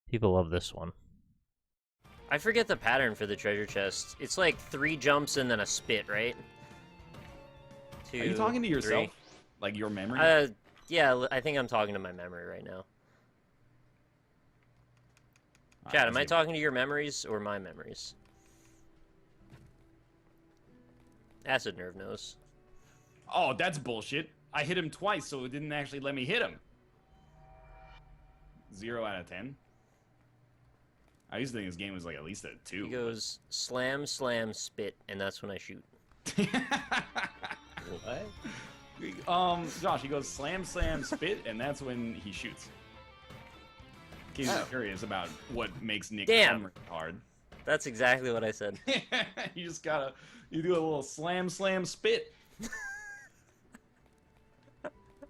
People love this one. I forget the pattern for the treasure chest. It's like 3 jumps and then a spit, right? Are you talking to yourself? 3. Like your memory? Yeah, I think I'm talking to my memory right now. Chad, am I talking to your memories or my memories? Acid nerve knows. Oh, that's bullshit. I hit him twice, so it didn't actually let me hit him. 0 out of 10. I used to think this game was like at least a 2. He goes slam, slam, spit, and that's when I shoot. What? Josh, he goes slam, slam, spit, and that's when he shoots. In case you're curious about what makes Nick hard. That's exactly what I said. You just gotta, you do a little slam, slam, spit.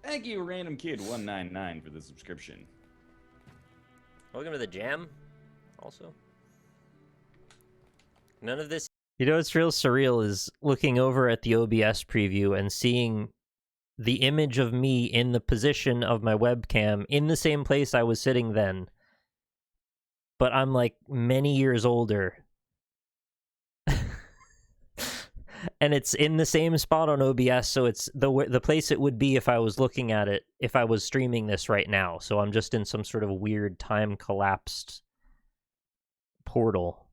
Thank you, Random Kid 199 for the subscription. Welcome to the jam, also. None of this. You know what's real surreal is looking over at the OBS preview and seeing the image of me in the position of my webcam in the same place I was sitting then. But I'm like many years older. And it's in the same spot on OBS, so it's the place it would be if I was looking at it, if I was streaming this right now. So I'm just in some sort of weird time collapsed portal.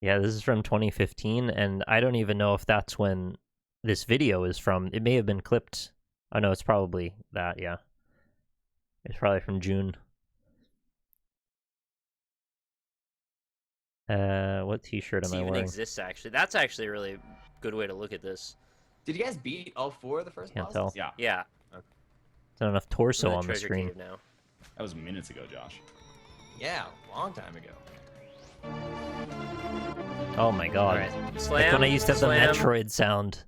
Yeah, this is from 2015, and I don't even know if that's when this video is from. It may have been clipped. Oh, no, it's probably that, yeah. It's probably from June. What t-shirt am I wearing? Even exists, actually. That's actually a really good way to look at this. Did you guys beat all 4 of the first Can't bosses? tell. Yeah. Yeah. There's not enough torso We're in on the treasure screen. cave now. That was minutes ago, Josh. Yeah, a long time ago. Oh my god. Alright. Slam, Like when I used to have slam. the Metroid sound.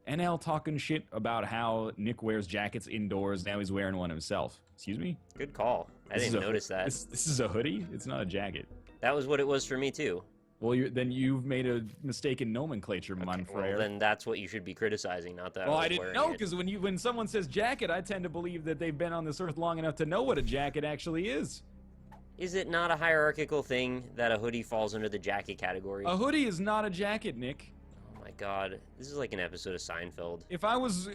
NL talking shit about how Nick wears jackets indoors. Now he's wearing one himself. Excuse me? Good call. I This is didn't a- notice that. This is a hoodie? It's not a jacket. That was what it was for me, too. Well, then you've made a mistake in nomenclature, mon Well, frere. then that's what you should be criticizing, not that Well, I I was didn't wearing know, it. because when someone says jacket, I tend to believe that they've been on this earth long enough to know what a jacket actually is. Is it not a hierarchical thing that a hoodie falls under the jacket category? A hoodie is not a jacket, Nick. Oh my god. This is like an episode of Seinfeld. If I was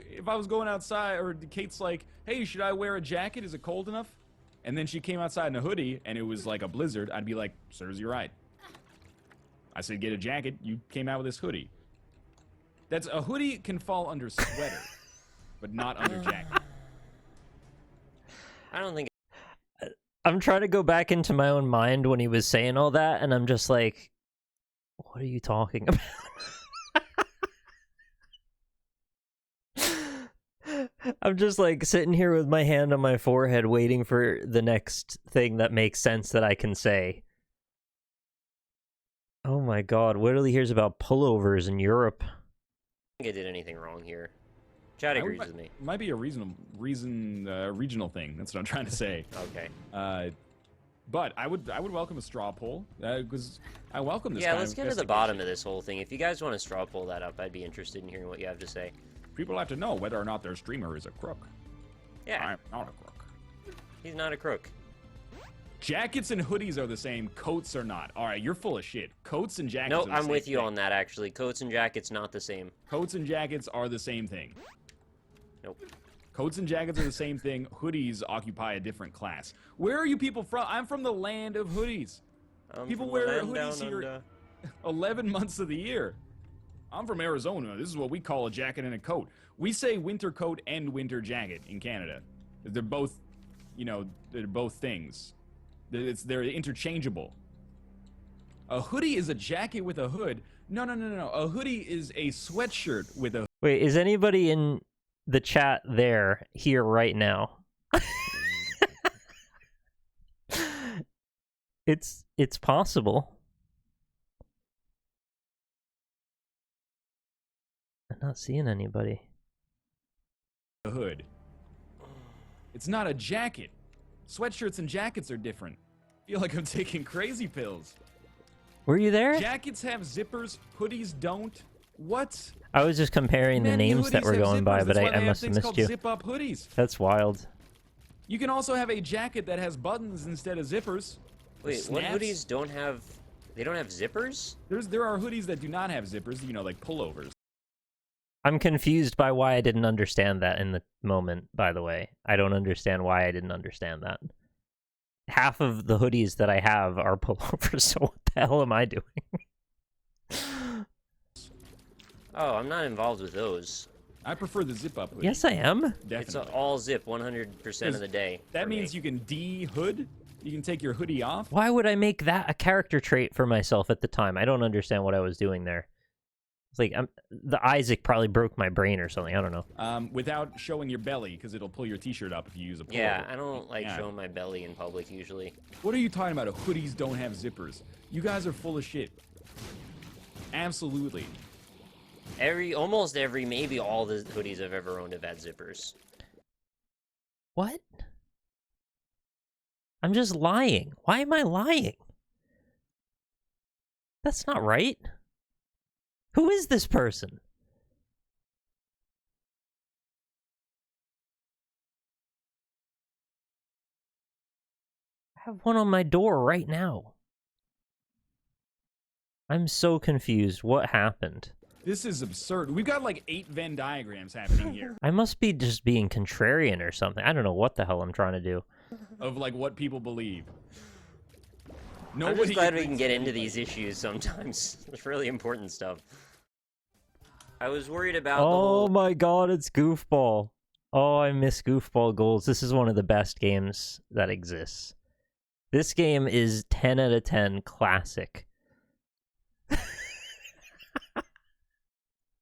going outside, or Kate's like, hey, should I wear a jacket? Is it cold enough? And then she came outside in a hoodie, and it was like a blizzard, I'd be like, serves you right. I said get a jacket, you came out with this hoodie. That's a hoodie can fall under sweater, but not under jacket. I don't think... I'm trying to go back into my own mind when he was saying all that, and I'm just like, what are you talking about? I'm just like sitting here with my hand on my forehead waiting for the next thing that makes sense that I can say. Oh my god, Whittley hears about pullovers in Europe. I think I did anything wrong here. Chad agrees with me. Might be a regional thing. That's what I'm trying to say. Okay. But I would welcome a straw poll because I welcome this. Yeah, kind let's of get to the investigation. bottom of this whole thing. If you guys want to straw poll that up, I'd be interested in hearing what you have to say. People have to know whether or not their streamer is a crook. Yeah, I'm not a crook. he's not a crook. Jackets and hoodies are the same. Coats are not. All right, you're full of shit. Coats and jackets. Nope, are the I'm same with you thing. on that, actually. Coats and jackets, not the same. Coats and jackets are the same thing. Nope. Coats and jackets are the same thing. Hoodies occupy a different class. Where are you people from? I'm from the land of hoodies. People from wear the land hoodies down here under. 11 months of the year. I'm from Arizona. This is what we call a jacket and a coat. We say winter coat and winter jacket in Canada. They're both, they're both things. They're interchangeable. A hoodie is a jacket with a hood. No. A hoodie is a sweatshirt with a. Wait, is anybody in the chat there here right now? It's possible. I'm not seeing anybody. A hood. It's not a jacket. Sweatshirts and jackets are different. I feel like I'm taking crazy pills. Were you there? Jackets have zippers, hoodies don't. What? I was just comparing the Many names that hoodies were have going by, zippers. but That's why I they have must have things missed called you. zip-up hoodies. That's wild. You can also have a jacket that has buttons instead of zippers. Wait, what hoodies don't have... They don't have zippers? There are hoodies that do not have zippers, you know, like pullovers. I'm confused by why I didn't understand that in the moment, by the way. I don't understand why I didn't understand that. Half of the hoodies that I have are pullovers, so what the hell am I doing? Oh, I'm not involved with those. I prefer the zip-up hoodie. Yes, I am. Definitely. It's all zip 100% of the day. That means you can de-hood. You can take your hoodie off. Why would I make that a character trait for myself at the time? I don't understand what I was doing there. It's like the Isaac probably broke my brain or something. I don't know. Without showing your belly, because it'll pull your t-shirt up if you use a pullover. Yeah, I don't like showing my belly in public usually. What are you talking about? Hoodies don't have zippers. You guys are full of shit. Absolutely. Almost every, maybe all the hoodies I've ever owned have had zippers. What? I'm just lying. Why am I lying? That's not right. Who is this person? I have one on my door right now. I'm so confused. What happened? This is absurd. We've got like 8 Venn diagrams happening here. I must be just being contrarian or something. I don't know what the hell I'm trying to do. Of like what people believe. I'm just glad we can get into these issues sometimes. It's really important stuff. I was worried about the whole... my god, it's Goofball. Oh, I miss Goofball goals. This is one of the best games that exists. This game is 10 out of 10 classic.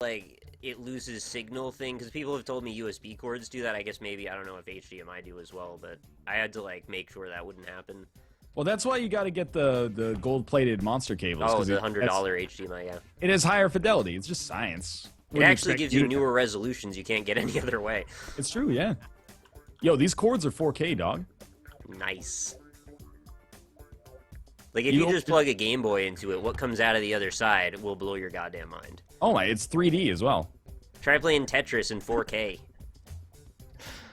Like, it loses signal thing, because people have told me USB cords do that. I guess maybe, I don't know if HDMI do as well, but I had to, like, make sure that wouldn't happen. Well, that's why you got to get the gold-plated monster cables. Oh, the $100 HDMI, yeah. It has higher fidelity. It's just science. It actually gives you newer resolutions you can't get any other way. It's true, yeah. Yo, these cords are 4K, dog. Nice. Like, if you just plug a Game Boy into it, what comes out of the other side will blow your goddamn mind. Oh my, it's 3D as well. Try playing Tetris in 4K.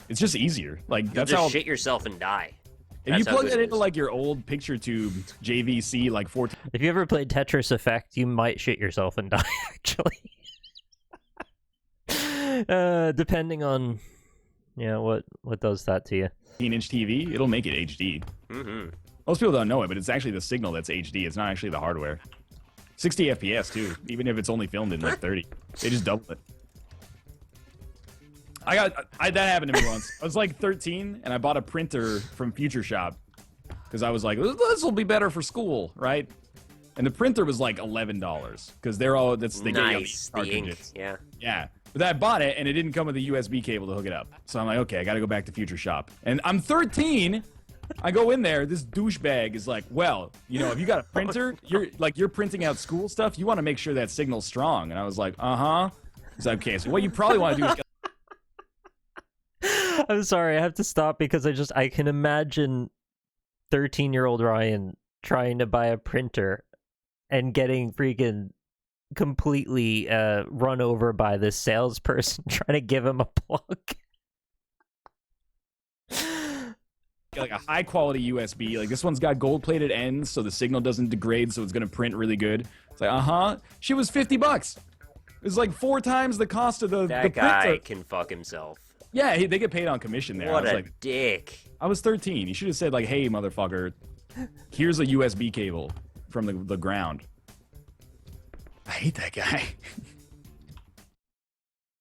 It's just easier. Like, You'll that's just how... shit yourself and die. If you plug that into, like, your old picture tube JVC, like, 14... If you ever played Tetris Effect, you might shit yourself and die, actually. Depending on, what does that to you. 18-inch TV, it'll make it HD. Mm-hmm. Most people don't know it, but it's actually the signal that's HD. It's not actually the hardware. 60 FPS, too, even if it's only filmed in, like, 30. They just double it. That happened to me once. I was, like, 13, and I bought a printer from Future Shop. Because I was like, this will be better for school, right? And the printer was, like, $11. Because they're all... They nice, get the ink, yeah. Yeah. But I bought it, and it didn't come with a USB cable to hook it up. So I'm like, okay, I gotta go back to Future Shop. And I'm 13... I go in there, this douchebag is like, well, if you got a printer, you're printing out school stuff, you want to make sure that signal's strong. And I was like, uh-huh. He's like, okay, so what you probably want to do is... I'm sorry, I have to stop because I can imagine 13-year-old Ryan trying to buy a printer and getting freaking completely run over by this salesperson trying to give him a plug. Like a high quality USB. Like this one's got gold plated ends so the signal doesn't degrade, so it's gonna print really good. It's like, uh-huh. She was $50. It's like 4 times the cost of the That guy can fuck himself. Yeah, they get paid on commission there. What I was a like, dick. I was 13. You should have said like, hey motherfucker, here's a USB cable from the ground. I hate that guy.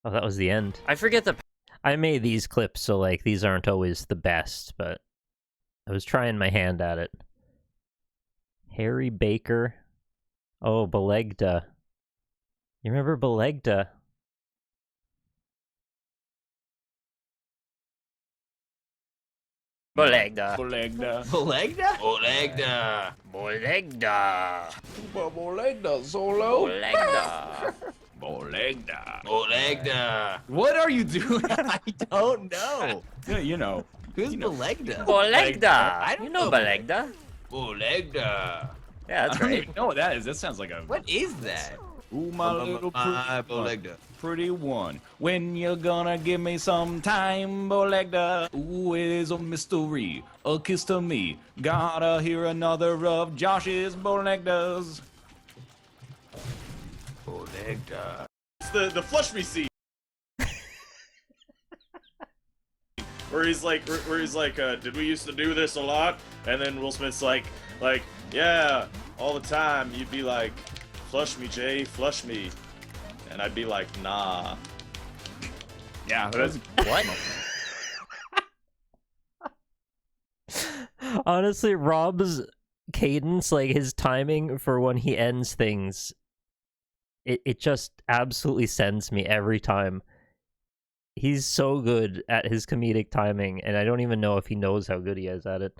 Oh, that was the end. I forget I made these clips, so like these aren't always the best, but I was trying my hand at it. Harry Baker. Oh, Belegda. You remember Belegda? Belegda. Belegda. Belegda? Belegda. Belegda. Belegda solo. Belegda. Belegda. Belegda. What are you doing? I don't know. Yeah, you know. Who's Belegda? Belegda. You know Belegda. Belegda. Yeah, that's I don't right. even know what that is. That sounds like a... What is that? Ooh, my little Bolegda. pretty one. When you gonna give me some time, Bolegda? Ooh, it is a mystery. A kiss to me. Gotta hear another of Josh's Bolegdas. Bolegda. It's the flush me scene. Where he's like, did we used to do this a lot? And then Will Smith's like, yeah, all the time. You'd be like, flush me, Jay, flush me. And I'd be like, nah. Yeah, that's What? Honestly, Rob's cadence, like his timing for when he ends things, it just absolutely sends me every time. He's so good at his comedic timing, and I don't even know if he knows how good he is at it.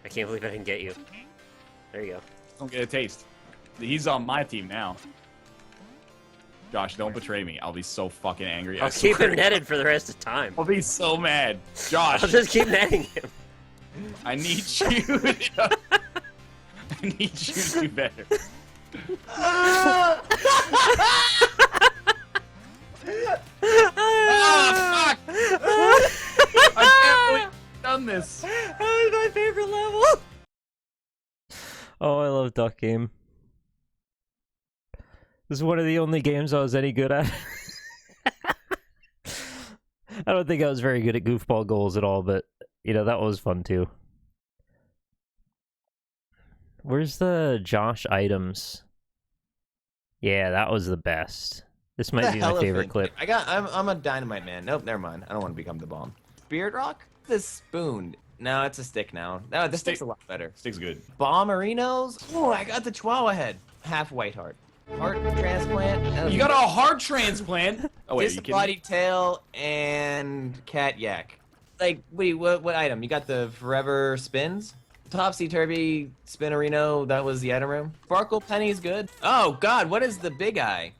I can't believe I didn't get you. There you go. don't get a taste. He's on my team now. Josh, don't betray me. I'll be so fucking angry. I'll keep him netted for the rest of time. I'll be so mad. Josh, I'll just keep netting him. I need you. I need you to do better. Oh, fuck! I can't believe you've done this. That was my favorite level. Oh, I love Duck Game. This is one of the only games I was any good at. I don't think I was very good at goofball goals at all, but, you know, that was fun too. Where's the Josh items? Yeah, that was the best. This might be my favorite clip. I'm a dynamite man. Nope, never mind. I don't want to become the bomb. Spirit rock? This spoon. No, it's a stick now. No, the stick's a lot better. Stick's good. Bomberinos? Oh, I got the Chihuahua head. Half white heart. Heart transplant. You got a heart transplant? Oh, wait, are you kidding me? Disembodied tail and cat yak. Like, wait, what item? You got the forever spins? Topsy-turvy spinnerino, that was the item room. Sparkle penny's good. Oh, God, what is the big eye?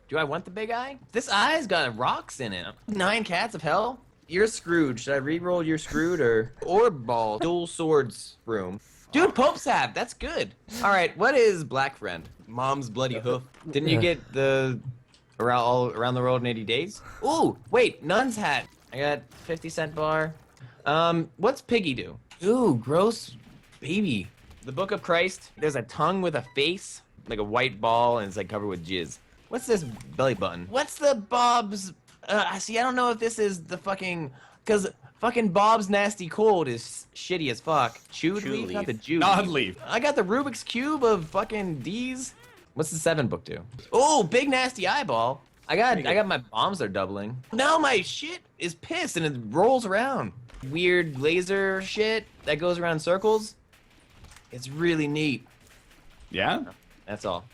Do I want the big eye? This eye's got rocks in it. 9 cats of hell? You're screwed. Should I re-roll You're Screwed or Orb Ball? Dual Swords room. Dude, Pope's Hat. That's good. All right, what is Black Friend? Mom's bloody hoof. Didn't you get the all around the world in 80 days? Ooh, wait, Nun's Hat. I got 50-cent bar. What's Piggy do? Ooh, gross baby. The Book of Christ. There's a tongue with a face, like a white ball, and it's like covered with jizz. What's this belly button? What's the Bob's? See, I don't know if this is the fucking, cause fucking Bob's Nasty Cold is shitty as fuck. Chewed Chew leaf, leaf. not the Jew. Nod leaf. I got the Rubik's Cube of fucking D's. What's the 7 book do? Oh, big nasty eyeball. I got my bombs are doubling. Now my shit is pissed and it rolls around. Weird laser shit that goes around in circles. It's really neat. Yeah? That's all.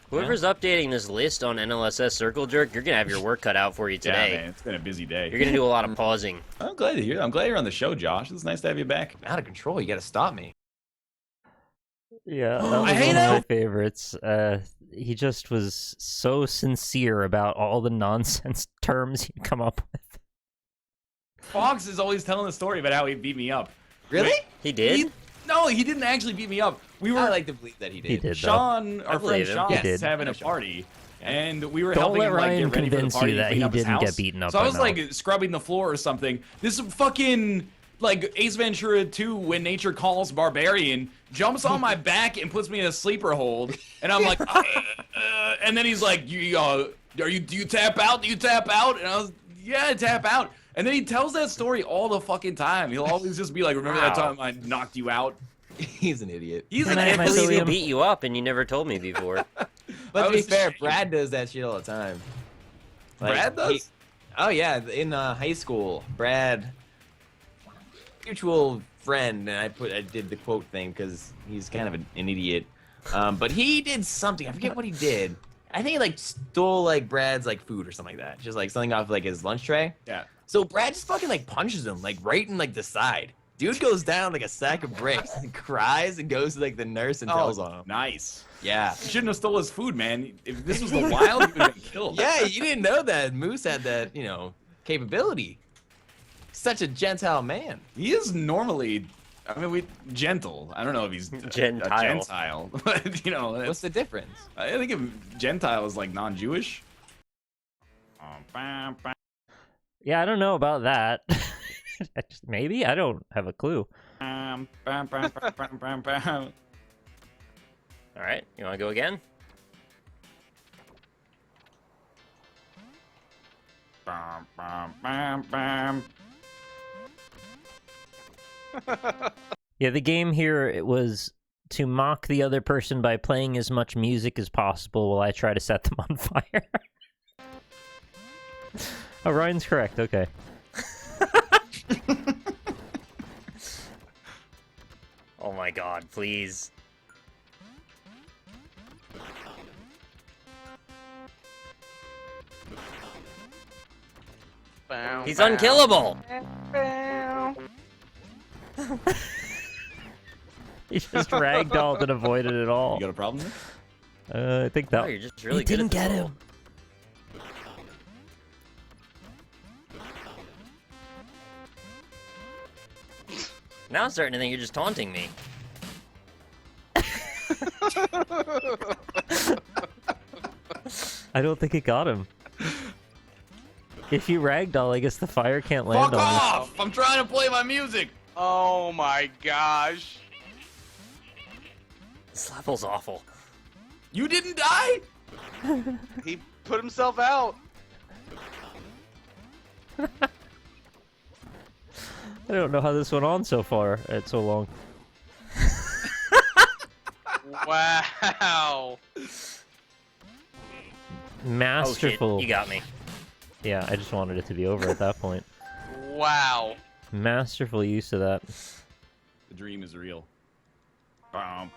Whoever's updating this list on NLSS Circle Jerk, you're gonna have your work cut out for you today. Yeah, man, it's been a busy day. You're gonna do a lot of pausing. I'm glad to hear. I'm glad you're on the show, Josh. It's nice to have you back. I'm out of control. You gotta stop me. Yeah, that was I hate one of my him. favorites. He just was so sincere about all the nonsense terms he'd come up with. Fox is always telling the story about how he beat me up. Really? He did? No, he didn't actually beat me up. We were I like to believe that he did. He did, though. Sean, our friend believe him. Sean, He was did. having a party, and we were Don't helping let him like Ryan get ready for the convince you party, that and he clean up his didn't get house. beaten up So I by was Mel. like scrubbing the floor or something. This fucking like Ace Ventura 2 When Nature Calls Barbarian jumps on my back and puts me in a sleeper hold, and I'm like, and then he's like, do you tap out? Do you tap out? And I was, yeah, I tap out. And then he tells that story all the fucking time. He'll always just be like, remember that time I knocked you out? He's an idiot. He's Can an I have I my believe he William? beat you up and you never told me before. But I to be was fair, ashamed. Brad does that shit all the time. Brad does? Oh yeah, in high school, Brad, mutual friend, and I did the quote thing because he's kind of an idiot. But he did something. I forget what he did. I think he like stole like Brad's like food or something like that. Just like something off like his lunch tray. Yeah. So Brad just fucking like punches him like right in like the side. Dude goes down like a sack of bricks and cries and goes to like the nurse and tells on him. Nice. Yeah. You shouldn't have stole his food, man. If this was the wild, he would have been killed. Yeah, you didn't know that Moose had that, you know, capability. Such a gentile man. He is normally I mean, gentle. I don't know if he's Gentile. a Gentile, but you know, What's the difference? I think if Gentile is like non-Jewish. Yeah, I don't know about that. Maybe? I don't have a clue. All right, you want to go again? Yeah, the game here, it was to mock the other person by playing as much music as possible while I try to set them on fire. Oh, Ryan's correct, okay. Oh my god, please. He's unkillable! He just ragdolled and avoided it all. You got a problem there? I think that... Oh, you're just really He good didn't at this get role. him. Now I'm starting to think you're just taunting me. I don't think it got him. If you ragdoll, I guess the fire can't land Fuck on you. off! I'm trying to play my music! Oh my gosh. This level's awful. You didn't die? He put himself out. I don't know how this went on so far. It's so long. Wow. Masterful. Oh shit, you got me. Yeah, I just wanted it to be over at that point. Wow. Masterful use of that. The dream is real. I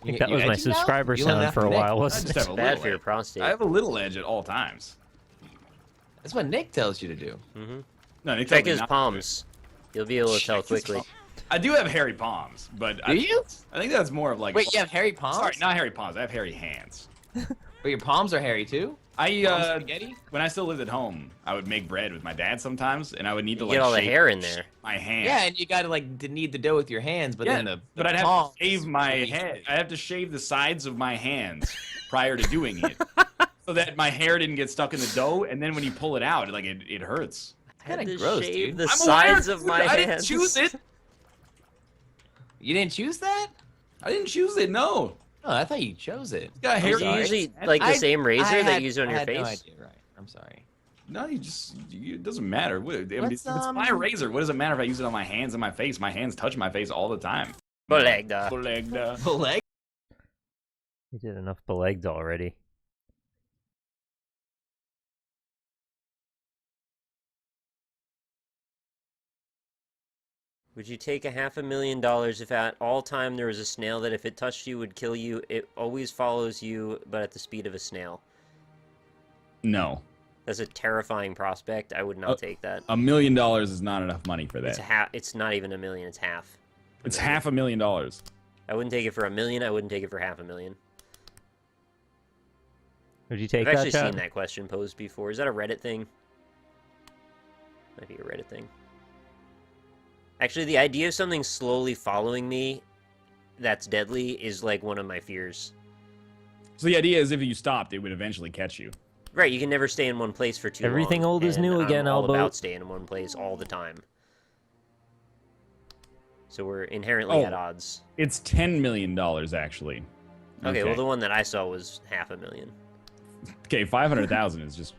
think that was my subscriber You learned sound that for a from Nick. while, I wasn't just it? have a Bad little for your edge. prostate. I have a little edge at all times. That's what Nick tells you to do. No, Nick Check tells me his not to do it. palms. You'll be able to tell Check his quickly. palms. I do have hairy palms, but Do you? I think that's more of like. Wait, you have hairy palms? Sorry, not hairy palms. I have hairy hands. But your palms are hairy too? I Palm spaghetti? when I still lived at home, I would make bread with my dad sometimes, and I would need to You like get all the shave hair in there. my hand. Yeah, and you gotta like knead the dough with your hands, but then the but I'd have palms to shave my really head. I have to shave the sides of my hands prior to doing it, so that my hair didn't get stuck in the dough. And then when you pull it out, like it hurts. Had Kinda to gross, shave dude. the I'm sides aware, of dude, my I didn't hands. choose it. You didn't choose that? I didn't choose it. No. Oh, I thought you chose it. It's got Is hair. it usually like the same razor that had- you use on I your had no face? idea, right. I'm sorry. No, it doesn't matter. It's Let's, my razor. What does it matter if I use it on my hands and my face? My hands touch my face all the time. Belegda. Belegda. The leg? You did enough belegged already. Would you take $500,000 if at all time there was a snail that if it touched you would kill you? It always follows you, but at the speed of a snail. No. That's a terrifying prospect. I would not take that. $1 million is not enough money for It's that. It's not even $1 million. It's half. It's $500,000. I wouldn't take it for $1 million. I wouldn't take it for $500,000. Would you take I've that, actually Chad? seen that question posed before. Is that a Reddit thing? Might be a Reddit thing. Actually, the idea of something slowly following me that's deadly is like one of my fears. So the idea is if you stopped, it would eventually catch you. Right, you can never stay in one place for too long. Everything old is and new I'm again, all Elbow. about staying in one place all the time. So we're inherently at odds. It's $10 million, actually. Okay, well, the one that I saw was $500,000. Okay, 500,000 is just...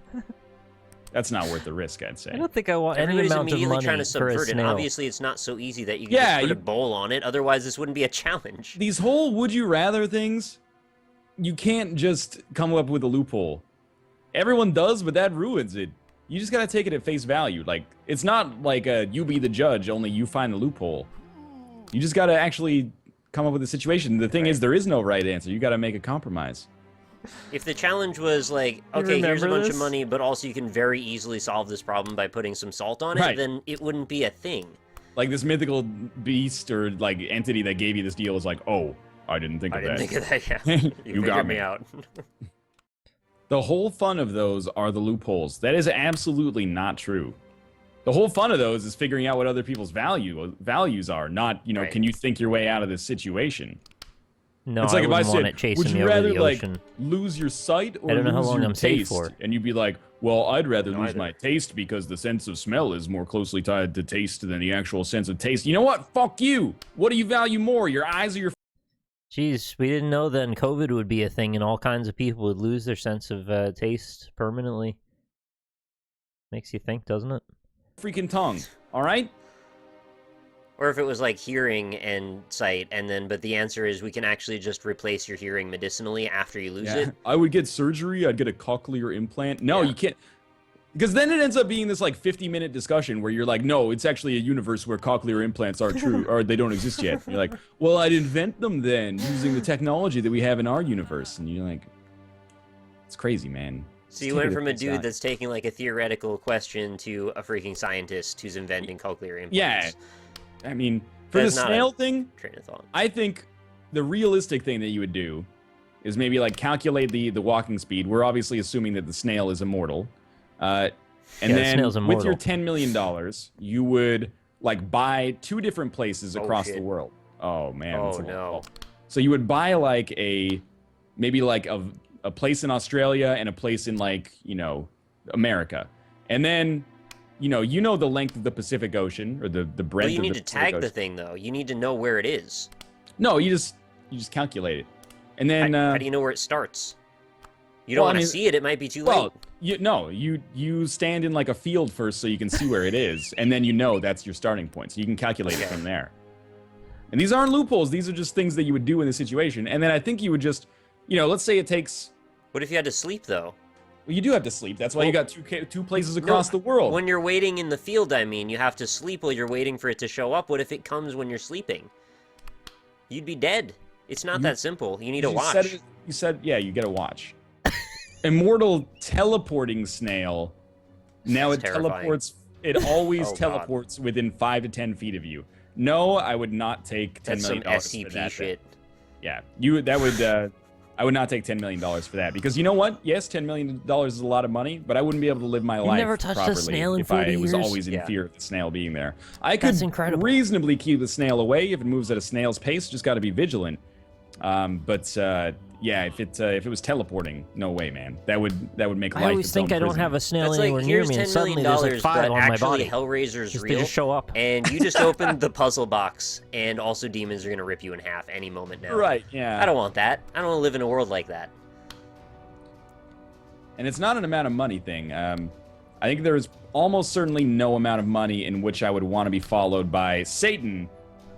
That's not worth the risk, I'd say. I don't think I want any Everybody's amount of immediately money trying to for a subvert it. snail. Obviously, it's not so easy that you can Yeah, just put you- a bowl on it. Otherwise, this wouldn't be a challenge. These whole would you rather things, you can't just come up with a loophole. Everyone does, but that ruins it. You just gotta take it at face value. Like, it's not like you be the judge, only you find the loophole. You just gotta actually come up with a situation. The thing is, there is no right answer. You gotta make a compromise. If the challenge was like, okay, here's a remember bunch this? of money, but also you can very easily solve this problem by putting some salt on it, Right. then it wouldn't be a thing. Like, this mythical beast or, like, entity that gave you this deal was like, oh, I didn't think I of didn't that. think of that, yeah. You got figured me. out. The whole fun of those are the loopholes. That is absolutely not true. The whole fun of those is figuring out what other people's values are, not, you know, Right. can you think your way out of this situation? No, It's like I if I wouldn't want said, it chasing would me you over rather the like ocean. lose your sight or I don't know how lose long your I'm safe taste? for. And you'd be like, well, I'd rather lose Neither. my taste because the sense of smell is more closely tied to taste than the actual sense of taste. You know what? Fuck you. What do you value more, your eyes or your Jeez, we didn't know then COVID would be a thing and all kinds of people would lose their sense of taste permanently. Makes you think, doesn't it? freaking tongue? All right. Or if it was like hearing and sight, and then, but the answer is we can actually just replace your hearing medicinally after you lose it. I would get surgery. I'd get a cochlear implant. No, Yeah. you can't. Because then it ends up being this like 50-minute discussion where you're like, no, it's actually a universe where cochlear implants are true or they don't exist yet. And you're like, well, I'd invent them then using the technology that we have in our universe. And you're like, it's crazy, man. So you went from a dude that's taking like a theoretical question to a freaking scientist who's inventing cochlear implants. Yeah. I mean, for That's the not snail a thing, train of thought. I think the realistic thing that you would do is maybe like calculate the walking speed. We're obviously assuming that the snail is immortal. And Yeah, the then snail's with your immortal. $10 million, you would like buy 2 different places Oh, across the shit. world. Oh man. Oh, that's a lot. no. So you would buy like maybe like a place in Australia and a place in like, you know, America. And then, you know the length of the Pacific Ocean or the breadth Well, you of need the to Pacific tag the Ocean. thing, though. You need to know where it is. No, you just calculate it. And then How do you know where it starts? You don't well, I want to mean, see it. It might be too late. well, you stand in like a field first so you can see where it is, and then you know that's your starting point. So you can calculate it Okay. from there. And these aren't loopholes. These are just things that you would do in the situation. And then I think you would just, you know, let's say it takes. What if you had to sleep, though? Well, you do have to sleep. That's why you Well, got two places across the world. When you're waiting in the field, I mean, you have to sleep while you're waiting for it to show up. What if it comes when you're sleeping? You'd be dead. It's not that simple. You need a watch. You said, yeah, you get a watch. Immortal teleporting snail. Now it It's terrifying. teleports. It always Oh, God. teleports within 5 to 10 feet of you. No, I would not take $10 That's some million for SCP that. shit. Yeah, I would not take $10 million for that because you know what? Yes, $10 million is a lot of money, but I wouldn't be able to live my life never touched a properly snail in if I 40 was years? always in Yeah. fear of the snail being there. I could That's incredible. reasonably keep the snail away if it moves at a snail's pace. Just got to be vigilant. Yeah, if it was teleporting, no way, man. That would make life. I always its think own I don't prison. have a snail That's anywhere like, near here's me, and $10 suddenly million, there's like 5 but on my actually body. Hellraiser's Just, real. they just show up. And you just opened the puzzle box, and also demons are going to rip you in half any moment now. Right? Yeah. I don't want that. I don't want to live in a world like that. And it's not an amount of money thing. I think there is almost certainly no amount of money in which I would want to be followed by Satan,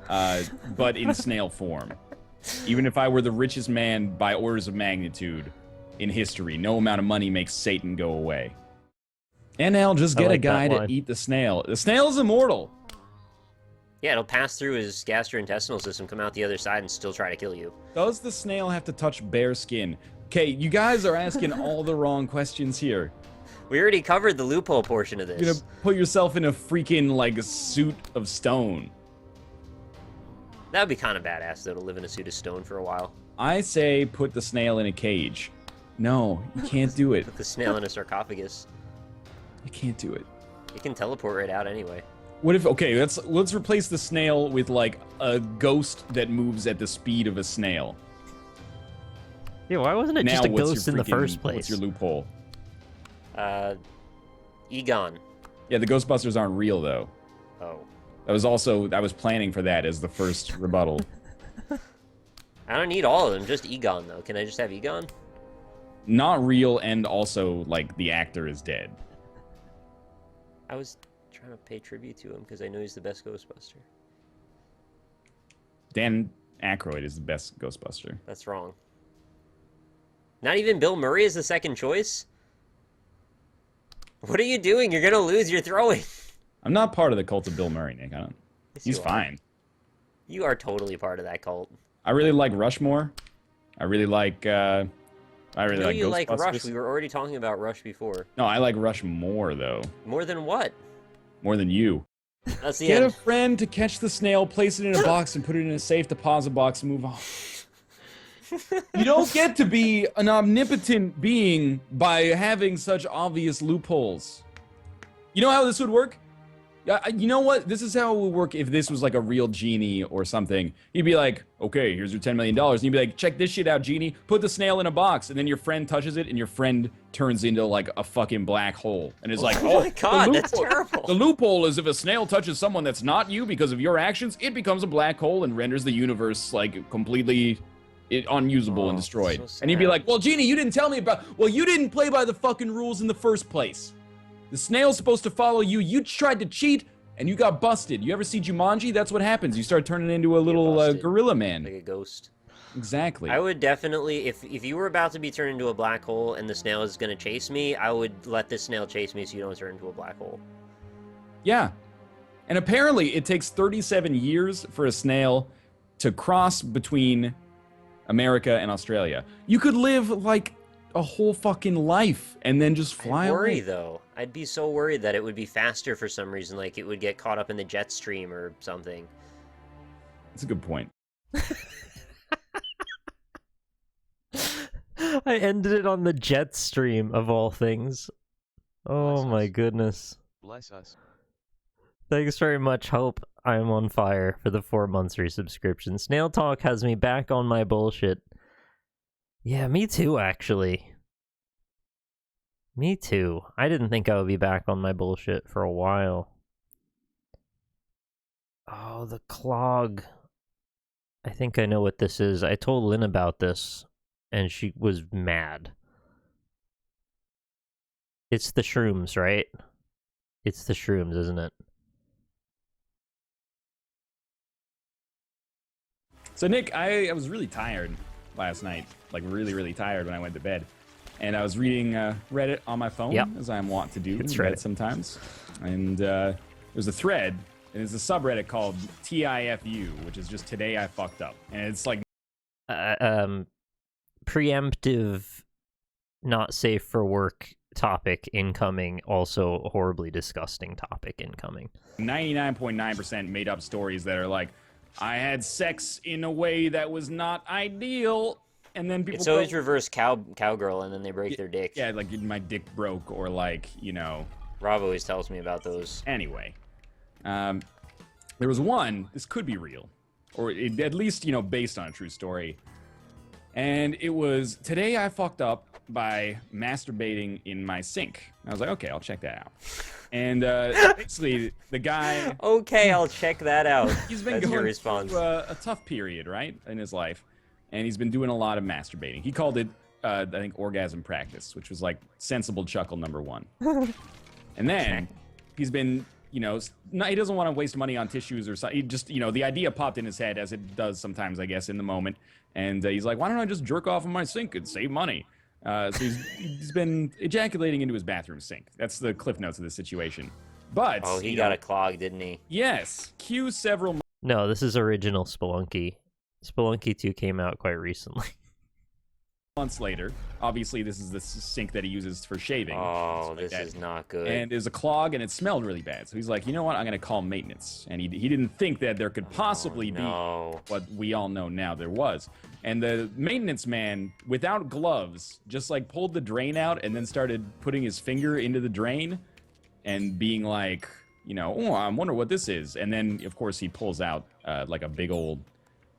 but in snail form. Even if I were the richest man by orders of magnitude in history, no amount of money makes Satan go away. NL, just I get a like that guy to line. eat the snail. The snail is immortal. Yeah, it'll pass through his gastrointestinal system, come out the other side, and still try to kill you. Does the snail have to touch bare skin? Okay, you guys are asking all the wrong questions here. We already covered the loophole portion of You're this. gonna put yourself in a freaking, like, suit of stone. That would be kind of badass, though, to live in a suit of stone for a while. I say put the snail in a cage. No, you can't do it. Put the snail in a sarcophagus. You can't do it. It can teleport right out anyway. What if, okay, let's replace the snail with, like, a ghost that moves at the speed of a snail. Yeah, why wasn't it Now, just a what's ghost your in the freaking- first place? What's your loophole? Egon. Yeah, the Ghostbusters aren't real, though. Oh. I was planning for that as the first rebuttal. I don't need all of them, just Egon, though. Can I just have Egon? Not real, and also, like, the actor is dead. I was trying to pay tribute to him because I know he's the best Ghostbuster. Dan Aykroyd is the best Ghostbuster. That's wrong. Not even Bill Murray is the second choice? What are you doing? You're gonna lose your throwing. I'm not part of the cult of Bill Murray, Nick. Yes, He's you are. fine. You are totally part of that cult. I really like Rushmore. I really like I know like you like Ghostbusters. Rush. We were already talking about Rush before. No, I like Rush more though. More than what? More than you. That's the Get a end. friend to catch the snail, place it in a box, and put it in a safe deposit box and move on. You don't get to be an omnipotent being by having such obvious loopholes. You know how this would work? You know what? This is how it would work if this was like a real genie or something. He'd be like, okay, here's your $10 million. And you'd be like, check this shit out, genie. Put the snail in a box. And then your friend touches it, and your friend turns into like a fucking black hole. And is like, Oh my god, that's terrible. The loophole is if a snail touches someone that's not you because of your actions, it becomes a black hole and renders the universe like completely unusable and destroyed. so And he'd be sad. like, well, genie, you didn't tell me about... Well, you didn't play by the fucking rules in the first place. The snail's supposed to follow you. You tried to cheat, and you got busted. You ever see Jumanji? That's what happens. You start turning into a little busted. gorilla man. Like a ghost. Exactly. I would definitely, if you were about to be turned into a black hole and the snail is going to chase me, I would let the snail chase me so you don't turn into a black hole. Yeah. And apparently it takes 37 years for a snail to cross between America and Australia. You could live like a whole fucking life and then just fly I'd worry, away. though. I'd be so worried that it would be faster for some reason, like it would get caught up in the jet stream or something. That's a good point. I ended it on the jet stream of all things. Oh Bless my us. goodness. Bless us. Thanks very much, Hope. I am on fire for the 4 months resubscription. Snail Talk has me back on my bullshit. Yeah, me too, actually. Me too. I didn't think I would be back on my bullshit for a while. Oh, the clog. I think I know what this is. I told Lynn about this, and she was mad. It's the shrooms, right? It's the shrooms, isn't it? So Nick, I was really tired last night, like really, really tired when I went to bed. And I was reading Reddit on my phone, Yep. as I'm wont to do It's in bed Reddit. sometimes. And there's a thread, and it's a subreddit called TIFU, which is just Today I Fucked Up. And it's like Preemptive, not safe for work topic incoming, also horribly disgusting topic incoming. 99.9% made up stories that are like, I had sex in a way that was not ideal, and then people It's always reverse cowgirl, and then they break their dick. yeah, like my dick broke, or like, you know. Rob always tells me about those. Anyway, there was one, this could be real, or at least, you know, based on a true story. And it was, today I fucked up by masturbating in my sink. And I was like, okay, I'll check that out. And basically, the guy, Okay, I'll check that out. he's been That's your going response. through a tough period, right, in his life. And he's been doing a lot of masturbating. He called it, I think, orgasm practice, which was like sensible chuckle number 1. And then he's been, you know, he doesn't want to waste money on tissues or something. He just, you know, the idea popped in his head, as it does sometimes, I guess, in the moment. And he's like, why don't I just jerk off in my sink and save money? So he's been ejaculating into his bathroom sink. That's the cliff notes of the situation. But Oh, he you got know, a clog, didn't he? yes, cue several No, this is original Spelunky. Spelunky 2 came out quite recently. months later. Obviously, this is the sink that he uses for shaving. Oh, stuff like this that. is not good. And there's a clog, and it smelled really bad. So he's like, you know what? I'm going to call maintenance. And he didn't think that there could possibly no. be what we all know now there was. And the maintenance man, without gloves, just like pulled the drain out and then started putting his finger into the drain and being like, you know, oh, I wonder what this is. And then, of course, he pulls out like a big old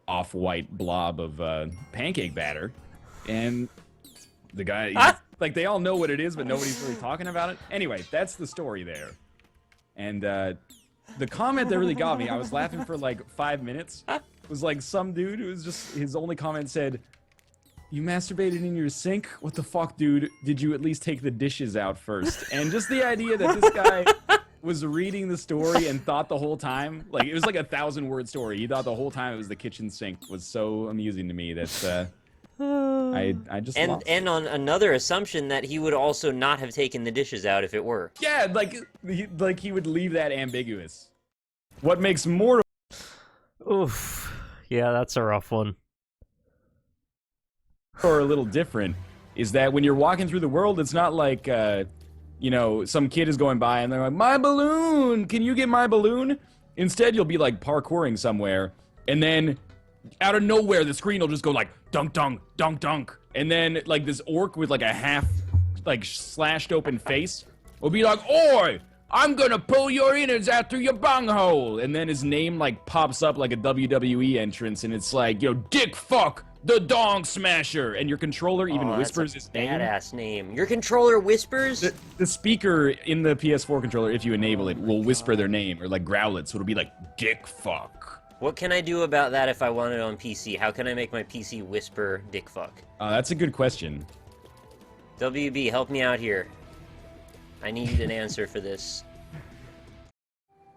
off-white blob of pancake batter. And the guy, like, they all know what it is, but nobody's really talking about it. Anyway, that's the story there. And the comment that really got me, I was laughing for like 5 minutes, was like some dude who was just, his only comment said, you masturbated in your sink? What the fuck, dude? Did you at least take the dishes out first? And just the idea that this guy was reading the story and thought the whole time, like, it was like a 1,000-word story. He thought the whole time it was the kitchen sink, was so amusing to me that I just lost it. And on another assumption that he would also not have taken the dishes out if it were. Yeah, like he would leave that ambiguous. What makes more Oof. Yeah, that's a rough one. or a little different is that when you're walking through the world, it's not like you know, some kid is going by and they're like, my balloon, can you get my balloon? Instead, you'll be like parkouring somewhere, and then out of nowhere the screen will just go like dunk dunk dunk dunk, and then like this orc with like a half like slashed open face will be like, oi, I'm gonna pull your innards out through your bunghole, and then his name like pops up like a WWE entrance, and it's like, yo, Dick Fuck the Dong Smasher, and your controller even whispers his name. Badass name. Your controller whispers. The speaker in the PS4 controller, if you enable it, will whisper their name or like growl it, so it'll be like Dick Fuck. What can I do about that if I want it on PC? How can I make my PC whisper Dick Fuck? That's a good question. WB, help me out here. I need an answer for this.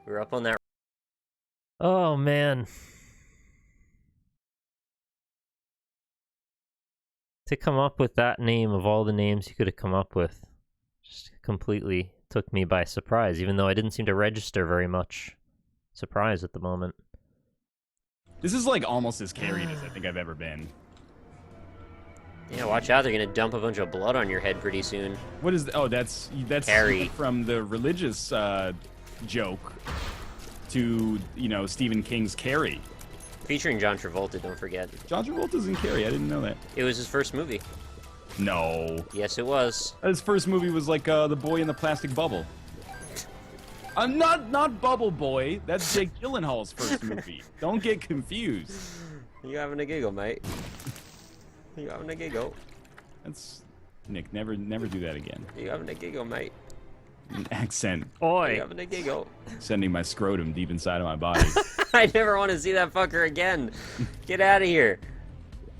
We're up on that. Oh, man. To come up with that name of all the names you could have come up with just completely took me by surprise, even though I didn't seem to register very much surprise at the moment. This is like almost as carried as I think I've ever been. Yeah, watch out, they're gonna dump a bunch of blood on your head pretty soon. What is... Oh, that's Carrie. from the religious joke to, you know, Stephen King's Carrie. Featuring John Travolta, don't forget. John Travolta's in Carrie, I didn't know that. It was his first movie. No. Yes, it was. His first movie was like The Boy in the Plastic Bubble. Not Bubble Boy, that's Jake Gyllenhaal's first movie. Don't get confused. You having a giggle, mate? You having a giggle? That's... Nick, never do that again. You having a giggle, mate? An accent. You Oi! having a giggle? Sending my scrotum deep inside of my body. I never want to see that fucker again. Get out of here.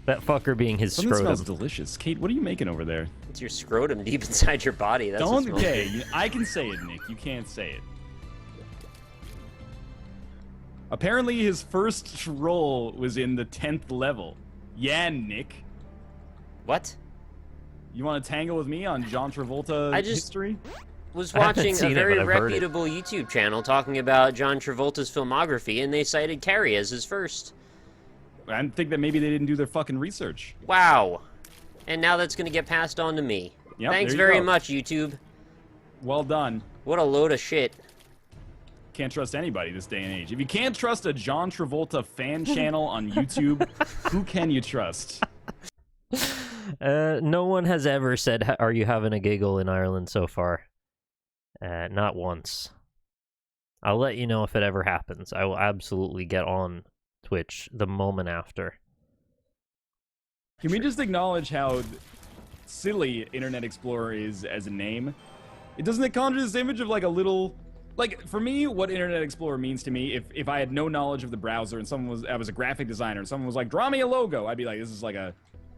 That fucker being his Something scrotum. smells delicious. Kate, what are you making over there? It's your scrotum deep inside your body. That's what Don't... smells Okay, good. I can say it, Nick. You can't say it. Apparently his first role was in the 10th level. Yeah, Nick. What? You want to tangle with me on John Travolta history? Was I haven't watching a seen it, very but I've heard it. reputable YouTube channel talking about John Travolta's filmography, and they cited Carrie as his first. I think that maybe they didn't do their fucking research. Wow. And now that's going to get passed on to me. Yep, Thanks there you very go. much, YouTube. Well done. What a load of shit. Can't trust anybody this day and age. If you can't trust a John Travolta fan channel on YouTube, who can you trust? No one has ever said, "Are you having a giggle?" in Ireland so far. Not once. I'll let you know if it ever happens. I will absolutely get on Twitch the moment after. Can we just acknowledge how silly Internet Explorer is as a name? Doesn't it conjure this image of like a little... Like, for me, what Internet Explorer means to me, if I had no knowledge of the browser and I was a graphic designer and someone was like, draw me a logo, I'd be like, this is like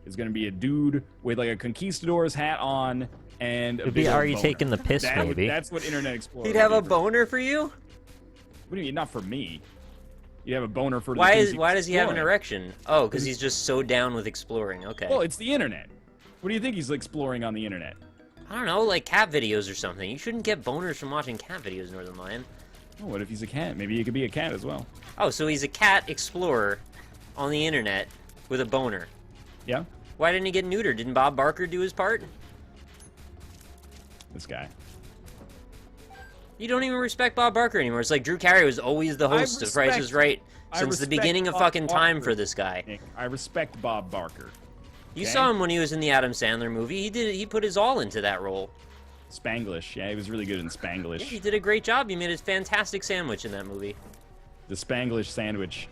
it's gonna be a dude with like a conquistador's hat on and It'd be, are you taking the piss, maybe? That's what Internet Explorer He'd have a would be for me. boner for you? What do you mean, not for me? You'd have a boner for the Why things does he have an exploring. erection? Oh, because he's just so down with exploring. Okay. Well, it's the internet. What do you think he's exploring on the internet? I don't know, like cat videos or something. You shouldn't get boners from watching cat videos, Northern Lion. Oh, what if he's a cat? Maybe he could be a cat as well. Oh, so he's a cat explorer on the internet with a boner. Yeah? Why didn't he get neutered? Didn't Bob Barker do his part? This guy. You don't even respect Bob Barker anymore. It's like Drew Carey was always the host of Price is Right since the beginning of fucking time for this guy. Nick, I respect Bob Barker. You Okay? saw him when he was in the Adam Sandler movie. He put his all into that role. Spanglish. Yeah, he was really good in Spanglish. Yeah, he did a great job. He made a fantastic sandwich in that movie. The Spanglish sandwich.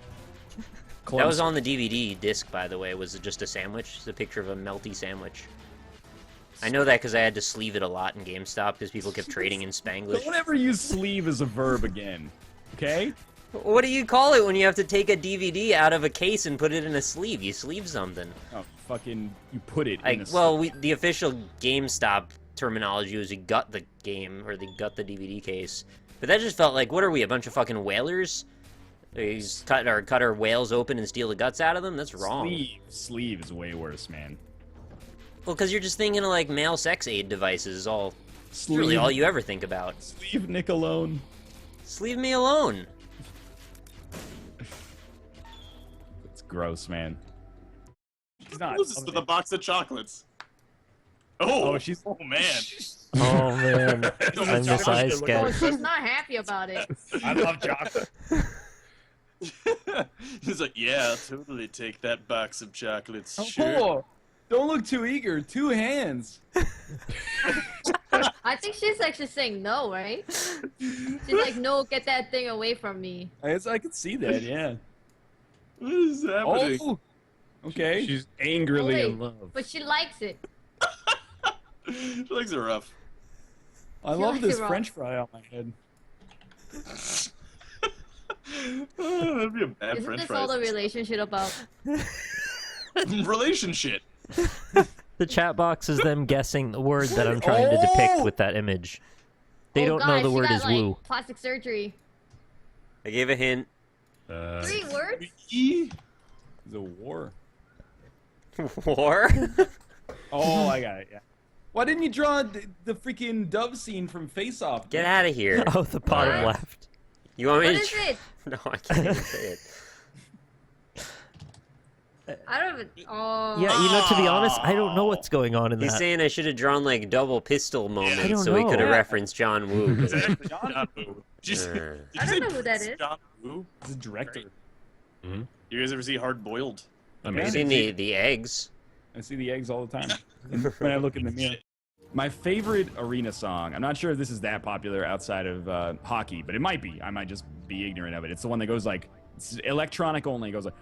That was on the DVD disc, by the way. Was just a sandwich. It's a picture of a melty sandwich. I know that because I had to sleeve it a lot in GameStop because people kept trading in Spanglish. Don't ever use sleeve as a verb again. Okay? What do you call it when you have to take a DVD out of a case and put it in a sleeve? You sleeve something. Oh, fucking, you put it in Like, a well, the official GameStop terminology was you gut the game, or they gut the DVD case. But that just felt like, what are we, a bunch of fucking whalers? We just cut our whales open and steal the guts out of them? That's wrong. Sleeve is way worse, man. Well, because you're just thinking of, like, male sex aid devices, it's really Sleeve. all you ever think about. Leave Nick alone. Just leave me alone. It's gross, man. She's not. Loses with a box of chocolates. Oh, Oh, she's. oh man. Oh, man. I miss Ice Oh, Sketch. she's not happy about it. I love chocolate. He's like, yeah, I'll totally take that box of chocolates. Oh, Sure. don't look too eager. 2 hands. I think she's actually saying no, right? She's like, no, get that thing away from me. I guess I could see that, yeah. What is happening? Oh! Okay. She's angrily Wait, in love. but she likes it. She likes it rough. I She love likes this it raw. French fry on my head. Oh, that'd be a bad Isn't French this fries. all the relationship about? Relationship. The chat box is them guessing the word that I'm trying to depict with that image. They don't know guys, the she word got, is like, woo. Plastic surgery. I gave a hint. 3 words? It's a war. War? Oh, I got it, yeah. Why didn't you draw the freaking dove scene from Face Off? Get out of here. Oh, the bottom What? left. You want me What to? is it? No, I can't even say it. I don't even. Oh. Yeah, you know, to be honest, I don't know what's going on in He's that. saying I should have drawn like double pistol moment don't so he could have know. referenced John Woo. 'cause I- John Woo. Did you, Uh, did I you don't say know who that is. John Woo? He's a director. You guys ever see Hard Boiled? I've Amazing. seen the eggs. I see the eggs all the time when I look in the mirror. My favorite arena song, I'm not sure if this is that popular outside of hockey, but it might be. I might just be ignorant of it. It's the one that goes like, it's electronic only. It goes like,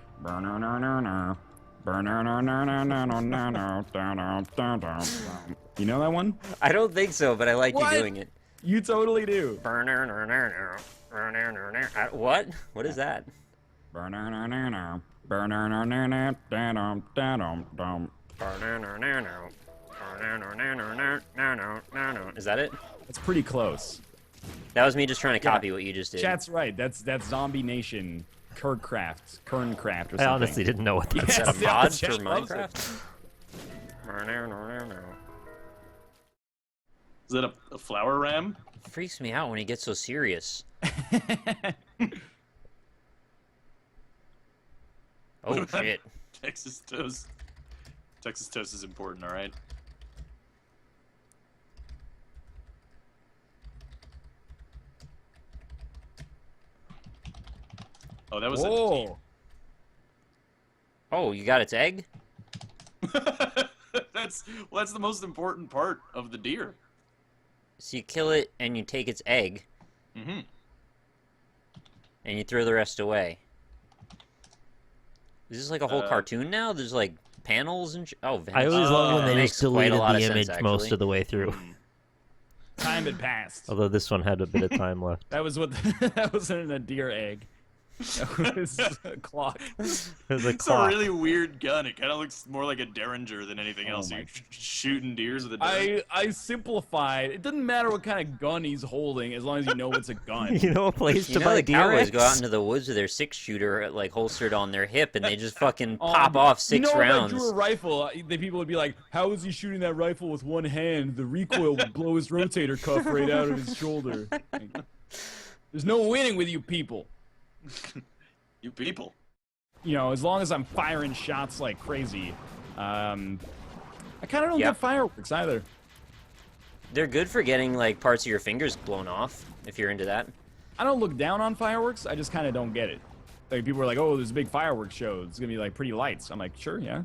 you know that one? I don't think so, but I like What? you doing it. You totally do. What? What is that? Is that it? It's pretty close. That was me just trying to copy what you just did. Chat's right. That's Zombie Nation, Kernkraft or something. I honestly didn't know what that Is that said. a Yeah, mod chat for loves it. Minecraft? Is that a flower ram? Freaks me out when he gets so serious. Oh shit. Texas toast. Texas toast is important, all right? Oh, that was Whoa. Oh, you got its egg? that's the most important part of the deer. So you kill it and you take its egg Mm-hmm. and you throw the rest away. Is this like a whole cartoon now? There's like panels and oh, I always love when that they makes just deleted quite a lot the of image sense, most actually. of the way through. Time had passed. Although this one had a bit of time left. That was what. That wasn't a deer egg. That was a clock. It was a It's a clock. really weird gun. It kind of looks more like a Derringer than anything else. my You're shooting deers with a Derringer. I simplified. It doesn't matter what kind of gun he's holding as long as you know it's a gun. You know a place You to know buy the cowboys DRX? go out into the woods with their 6-shooter like holstered on their hip and they just fucking Oh, pop off 6 you know, rounds. If I drew a rifle, the people would be like, "How is he shooting that rifle with one hand? The recoil would blow his rotator cuff right out of his shoulder." There's no winning with you people. You people. You know, as long as I'm firing shots like crazy, I kind of don't Yeah. get fireworks either. They're good for getting like parts of your fingers blown off if you're into that. I don't look down on fireworks. I just kind of don't get it. Like people are like, "Oh, there's a big fireworks show. It's gonna be like pretty lights." I'm like, "Sure, yeah."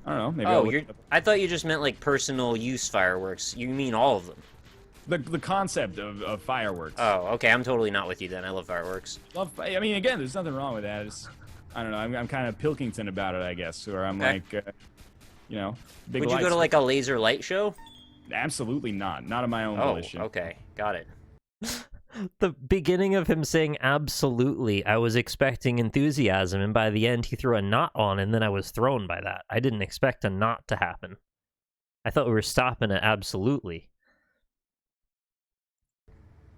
I don't know. Maybe I'll Oh, look you're it up. I thought you just meant like personal use fireworks. You mean all of them. The concept of fireworks. Oh, okay. I'm totally not with you then. I love fireworks. I mean, again, there's nothing wrong with that. It's, I don't know. I'm kind of Pilkington about it, I guess, where I'm Okay. like, you know, big Would you go lights. to like a laser light show? Absolutely not. Not of my own Oh, volition. okay. Got it. The beginning of him saying absolutely, I was expecting enthusiasm, and by the end he threw a knot on, and then I was thrown by that. I didn't expect a knot to happen. I thought we were stopping at absolutely.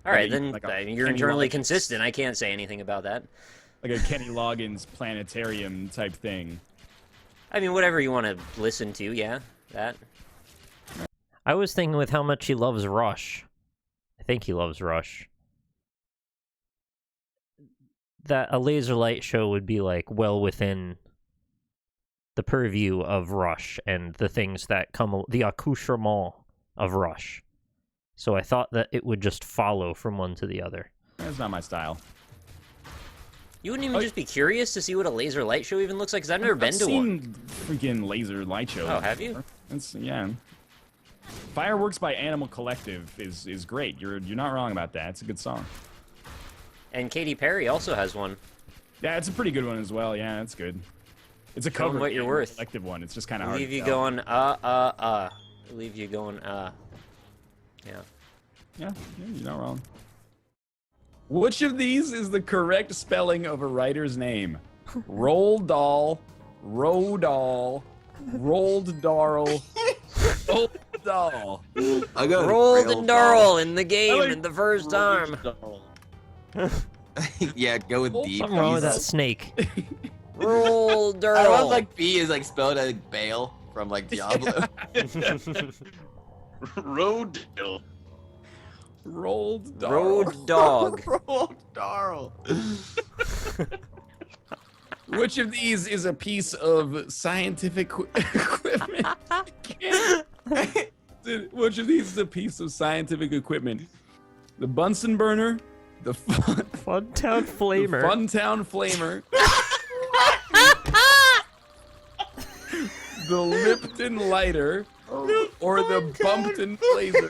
All right, Yeah, then like a you're Kenny internally Loggins. consistent. I can't say anything about that. Like a Kenny Loggins planetarium type thing. I mean, whatever you want to listen to, yeah, that. I was thinking with how much he loves Rush. I think he loves Rush. That a laser light show would be like well within the purview of Rush and the things that come, the accoutrement of Rush. So I thought that it would just follow from one to the other. That's not my style. You wouldn't even just be curious to see what a laser light show even looks like? Because I've never been I've to one. seen freaking laser light shows. Oh, have you? It's, yeah. Fireworks by Animal Collective is great. You're not wrong about that. It's a good song. And Katy Perry also has one. Yeah, it's a pretty good one as well. Yeah, that's good. It's a Show 'em cover what of the you're Animal worth. Collective one. It's just kind of hard. Leave to you tell. going, Leave you going, Yeah. Yeah, you're not wrong. Which of these is the correct spelling of a writer's name? Roald Dahl, Rodal, Roald Darl, Roald Dahl. I'll go with Rolled Rail and Ball. Darl in the game like in the first time. Yeah, go with D. Something wrong with that please. snake. Roll I Darl. love like B is like spelled like Bale from like Diablo. Road. Roald Dahl. Road Dog. Roald Darl. Which of these is a piece of scientific equipment? Which of these is a piece of scientific equipment? The Bunsen burner, the Funtown Flamer. Funtown Flamer, the Lipton lighter, or the Bumpton Blazer.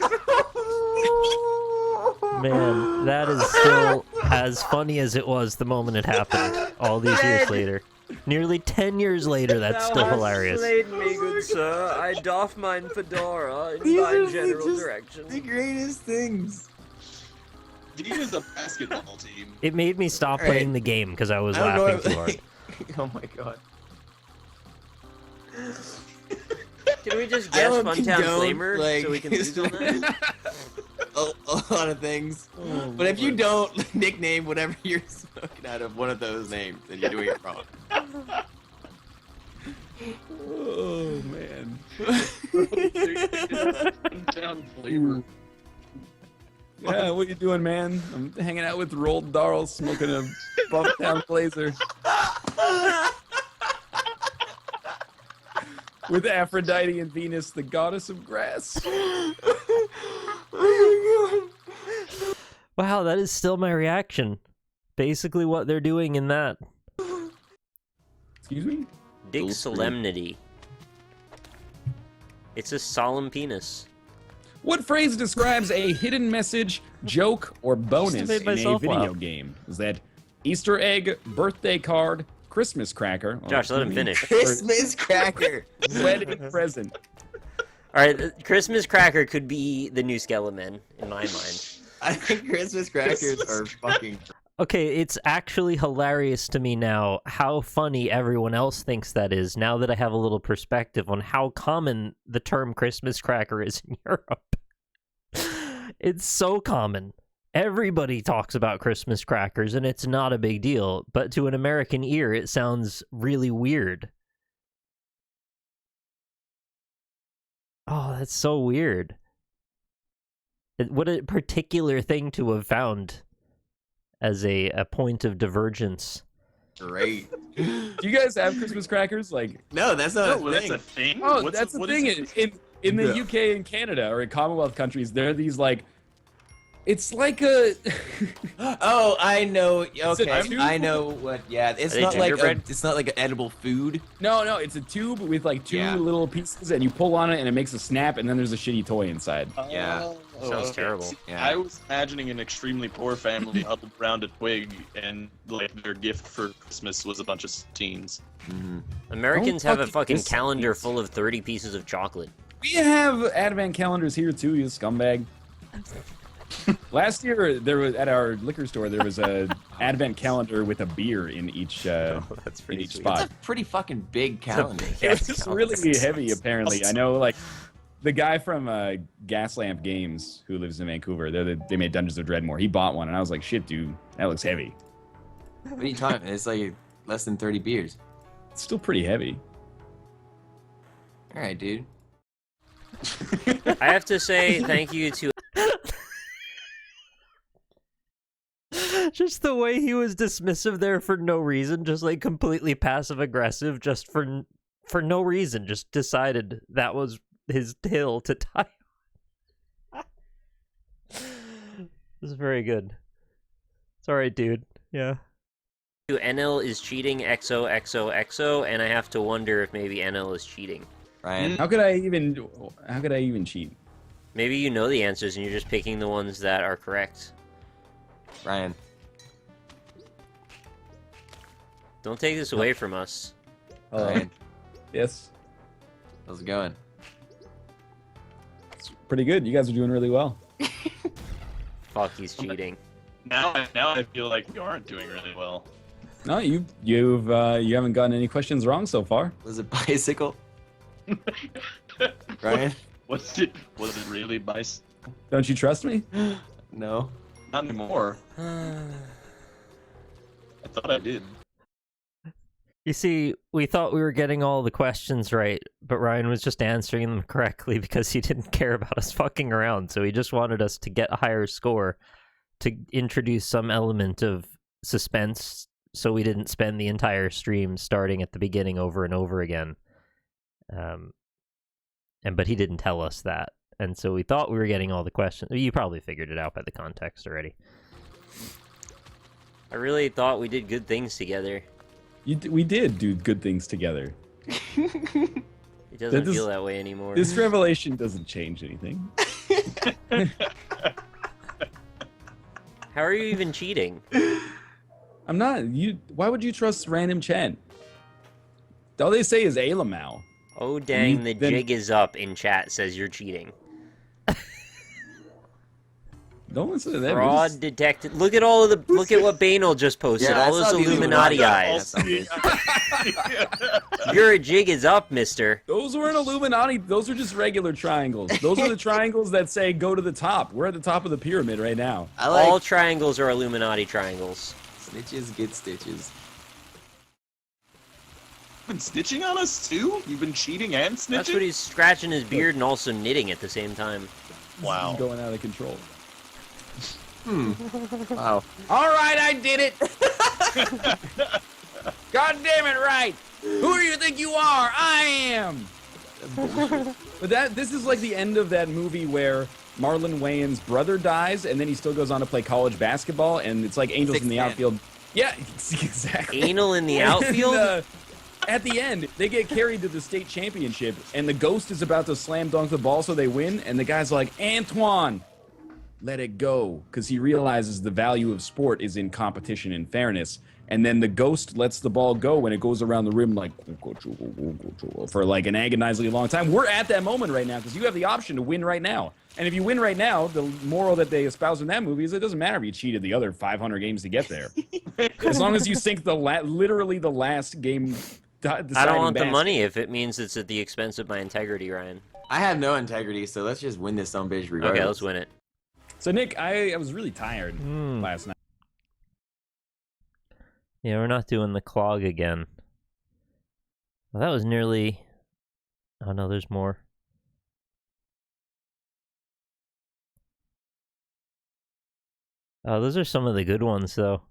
Man, that is still as funny as it was the moment it happened. All these years later. Nearly 10 years later, that's still hilarious. me, good sir. I doff mine fedora in These are just the greatest things. He is a basketball team. It made me stop All right. playing the game because I was I don't know laughing too hard. Oh my god. Can we just I guess don't Funtown condone, Flamer like, so we can lose on that? a lot of things. But if you don't nickname whatever you're smoking out of one of those names, then you're doing it wrong. Oh man. Down flavor. Yeah, what you doing, man? I'm hanging out with Roald Dahl, smoking a Bumptown Blazer. With Aphrodite and Venus, the goddess of grass. Wow, that is still my reaction. Basically what they're doing in that. Excuse me? Dick Solemnity. It's a solemn penis. What phrase describes a hidden message, joke, or bonus made in a myself video laugh. game? Is that Easter egg, birthday card, Christmas cracker? Josh, let him finish. Christmas cracker. Wedding present. Alright, Christmas Cracker could be the new Skeleton in my mind. I think Christmas crackers are fucking. Okay, it's actually hilarious to me now how funny everyone else thinks that is, now that I have a little perspective on how common the term Christmas cracker is in Europe. It's so common. Everybody talks about Christmas crackers, and it's not a big deal, but to an American ear, it sounds really weird. Oh, that's so weird. What a particular thing to have found as a point of divergence. Great. Do you guys have Christmas crackers? Like, No, that's not No, a that's thing. a thing. oh, What's- that's the what thing. is it? In the Yeah. UK and Canada, or in Commonwealth countries, there are these like, it's like a. Oh, I know. a Okay, tube? I know what. Yeah, it's Are they not like gingerbread? it's not like an edible food. No, it's a tube with like two Yeah. little pieces, and you pull on it, and it makes a snap, and then there's a shitty toy inside. Yeah. Sounds terrible. Yeah. I was imagining an extremely poor family huddled around a twig, and like their gift for Christmas was a bunch of teens. Mhm. Americans Don't have a fucking fucking diss calendar these. full of 30 pieces of chocolate. We have advent calendars here too, you scumbag. Last year, there was at our liquor store there was a advent calendar with a beer in each that's in each It's spot. a pretty fucking big calendar. It was really heavy, apparently. I know, like, the guy from Gaslamp Games, who lives in Vancouver, they made Dungeons of Dreadmore. He bought one, and I was like, shit, dude, that looks heavy. What are you talking? It's like less than 30 beers. It's still pretty heavy. All right, dude. I have to say thank you to Just the way he was dismissive there for no reason, just like completely passive aggressive, just for no reason, just decided that was his hill to die on. This is very good. It's alright, dude. Yeah. NL is cheating XOXOXO, and I have to wonder if maybe NL is cheating. Ryan. How could I even cheat? Maybe you know the answers and you're just picking the ones that are correct. Ryan. Don't take this away from us. Ryan. Yes. How's it going? It's pretty good. You guys are doing really well. Fuck, he's cheating. Now I feel like we aren't doing really well. No, you haven't gotten any questions wrong so far. Was it bicycle? Ryan? Was it really bicycle? Don't you trust me? No. Not anymore. I thought I did. You see, we thought we were getting all the questions right, but Ryan was just answering them correctly because he didn't care about us fucking around, so he just wanted us to get a higher score to introduce some element of suspense so we didn't spend the entire stream starting at the beginning over and over again. But he didn't tell us that, and so we thought we were getting all the questions. You probably figured it out by the context already. I really thought we did good things together. We did do good things together. It doesn't feel that way anymore. This revelation doesn't change anything. How are you even cheating? I'm not. Why would you trust random Chen? All they say is Alamau. Oh dang, the jig is up in chat says you're cheating. Don't listen to that. Fraud detected. Look at what Banal just posted. Yeah, all those Illuminati eyes. Your jig is up, mister. Those weren't Illuminati. Those are just regular triangles. Those are the triangles that say go to the top. We're at the top of the pyramid right now. All triangles are Illuminati triangles. Snitches get stitches. You've been snitching on us too? You've been cheating and snitching? That's what he's scratching his beard and also knitting at the same time. Wow. This is going out of control. Wow. All right, I did it. God damn it, right. Who do you think you are? I am. But this is like the end of that movie where Marlon Wayans' brother dies, and then he still goes on to play college basketball, and it's like Angels in the outfield. Yeah, exactly. Anal in the outfield? And, at the end, they get carried to the state championship, and the ghost is about to slam dunk the ball so they win, and the guy's like, Antoine, let it go, because he realizes the value of sport is in competition and fairness. And then the ghost lets the ball go when it goes around the rim like for like an agonizingly long time. We're at that moment right now because you have the option to win right now. And if you win right now, the moral that they espouse in that movie is it doesn't matter if you cheated the other 500 games to get there. As long as you sink literally the last game. I don't want the money if it means it's at the expense of my integrity, Ryan. I have no integrity, so let's just win this sumbitch regardless. Okay, let's win it. So Nick, I was really tired last night. Yeah, we're not doing the clog again. Well, that was nearly... Oh no, there's more. Oh, those are some of the good ones, though.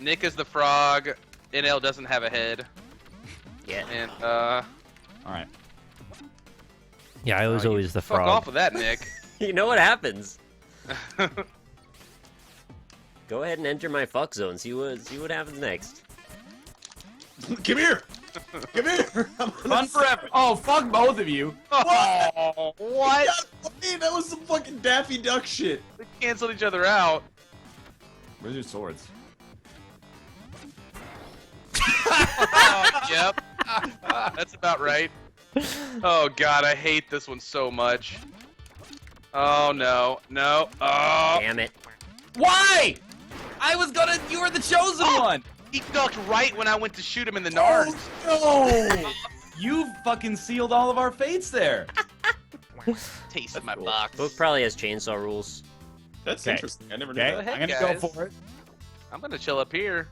Nick is the frog. NL doesn't have a head. Yeah. And, Alright. Yeah, I was always the frog. Fuck off with that, Nick. You know what happens. Go ahead and enter my fuck zone. See what happens next. Come here! Come here! Fun forever. Oh, fuck both of you. Oh, what? Hey, that was some fucking Daffy Duck shit. They canceled each other out. Where's your swords? Oh, yep. That's about right. Oh god, I hate this one so much. Oh no, no. Oh. Damn it. Why? You were the chosen one. He ducked right when I went to shoot him in the nards. No. You fucking sealed all of our fates there. Tasted my box. Book probably has chainsaw rules. That's Okay. interesting. I never knew Okay, Go that. ahead, I'm gonna guys. go for it. I'm gonna chill up here.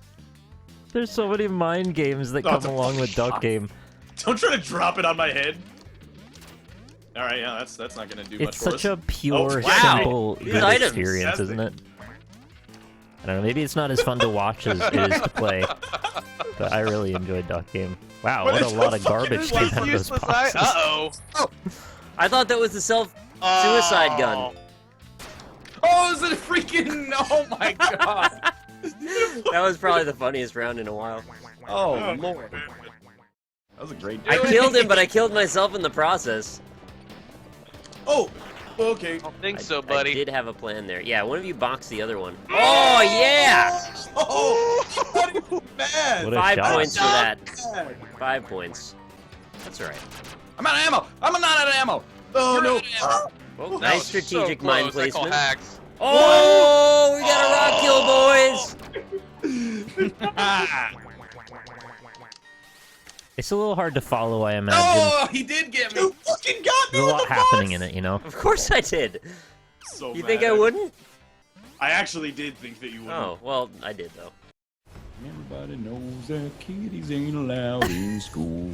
There's so many mind games that Oh, come the along with Duck Game. Don't try to drop it on my head. All right, yeah, that's not gonna do much It's for such us. a pure, wow. simple, These good items. experience, isn't it? I don't know, maybe it's not as fun to watch as it is to play, but I really enjoyed Duck Game. Wow, But what a it's lot a of garbage fucking came out of those Useless boxes. Uh-oh. I thought that was the self-suicide gun. Oh, it was a freaking. Oh my god. That was probably the funniest round in a while. Oh, Lord. That was a great I killed him, but I killed myself in the process. Oh, okay. I don't think so, buddy. I did have a plan there. Yeah, one of you box the other one. Oh, yeah! Oh, what are you mad? What a 5 shot. points for that. 5 points. That's all right. I'm out of ammo. I'm not out of ammo. Oh, You're no. out of ammo. Well, That nice was so strategic close. mind I call placement. hacks. Oh, we got a rock kill, boys! It's a little hard to follow, I imagine. Oh, he did get me. You fucking got me There's a with lot the happening box! in it, you know? Of course I did. So You mad think I at you. wouldn't? I actually did think that you would. Oh, well, I did, though. Everybody knows that kitties ain't allowed in school.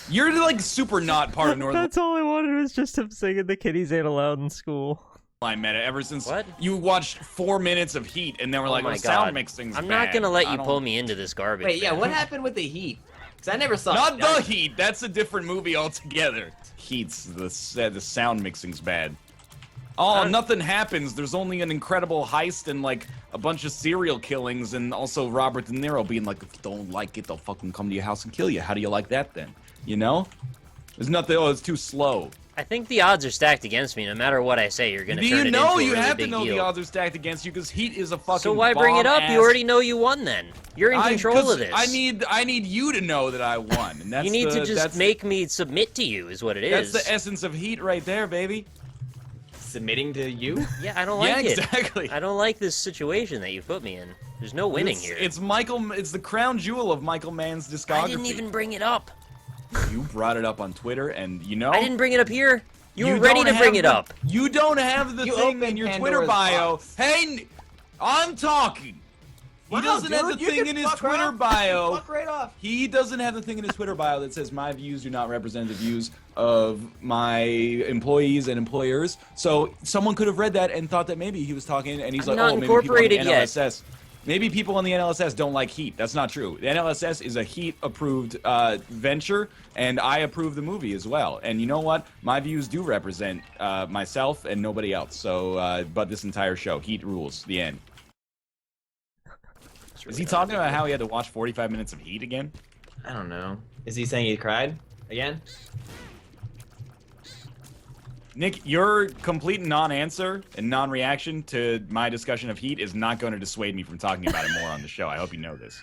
You're like super not part of Northern That's all I wanted was just him singing the kitties ain't allowed in school. Line meta ever since What? you watched 4 minutes of Heat and then we're like, oh my well, God. sound mixing's I'm bad. not gonna let I you don't- pull me into this garbage. Wait, yeah, man. what happened with the Heat? Because I never saw Not it. the Heat. That's a different movie altogether. Heat's the sound mixing's bad. Oh, nothing happens. There's only an incredible heist and like a bunch of serial killings, and also Robert De Niro being like, if you don't like it, they'll fucking come to your house and kill you. How do you like that then? You know? There's nothing. Oh, it's too slow. I think the odds are stacked against me. No matter what I say, you're gonna Do turn you it know into a you really have big to know deal. the odds are stacked against you because Heat is a fucking. So why bring it up? bomb-ass- You already know you won. Then you're in control 'cause of this. I need you to know that I won, and that's you need the, to just that's make me submit to you. Is what it That's is. the essence of Heat right there, baby. Submitting to you? Yeah, I don't like Yeah, it. exactly. I don't like this situation that you put me in. There's no winning it's, here. It's Michael. It's the crown jewel of Michael Mann's discography. I didn't even bring it up. You brought it up on Twitter, and you know. I didn't bring it up here. You were don't ready to have bring it the- up. You don't have the You thing opened in your Pandora's Twitter bio. box. Hey, I'm talking. He Wow, doesn't have dude, the you thing can in his fuck Twitter off. bio. Fuck right off. He doesn't have the thing in his Twitter bio that says my views do not represent the views of my employees and employers. So someone could have read that and thought that maybe he was talking, and he's I'm like, not oh, maybe people on the incorporated yet. NLSS. Maybe people on the NLSS don't like Heat. That's not true. The NLSS is a Heat-approved venture, and I approve the movie as well. And you know what? My views do represent myself and nobody else. So, but this entire show, Heat rules. The end. Is he talking about how he had to watch 45 minutes of Heat again? I don't know. Is he saying he cried again? Nick, your complete non-answer and non-reaction to my discussion of Heat is not going to dissuade me from talking about it more on the show. I hope you know this.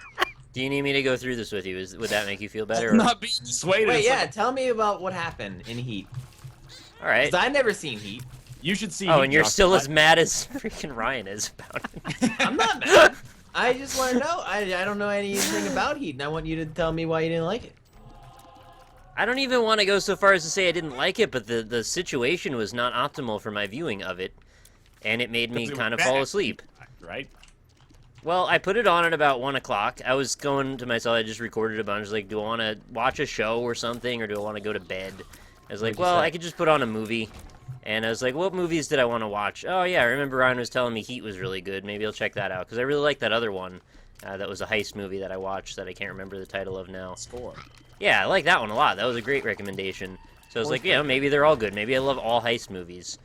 Do you need me to go through this with you? Would that make you feel better? I'm not being dissuaded. Wait, It's yeah, like- tell me about what happened in Heat. All right. Because I've never seen Heat. you should see. Oh, Heat, and you're Josh. still as mad as freaking Ryan is about it. I'm not mad. I just want to know. I don't know anything about Heat, and I want you to tell me why you didn't like it. I don't even want to go so far as to say I didn't like it, but the situation was not optimal for my viewing of it, and it made me Because it kind of was fall bad. asleep. Right? Well, I put it on at about 1 o'clock. I was going to myself, I just recorded a bunch, like, do I want to watch a show or something, or do I want to go to bed? I was like, What'd you well, say? I could just put on a movie. And I was like, what movies did I want to watch? Oh, yeah, I remember Ryan was telling me Heat was really good. Maybe I'll check that out, because I really like that other one. That was a heist movie that I watched that I can't remember the title of now. Score. Yeah, I like that one a lot. That was a great recommendation. So I was like, yeah, maybe they're all good. Maybe I love all heist movies.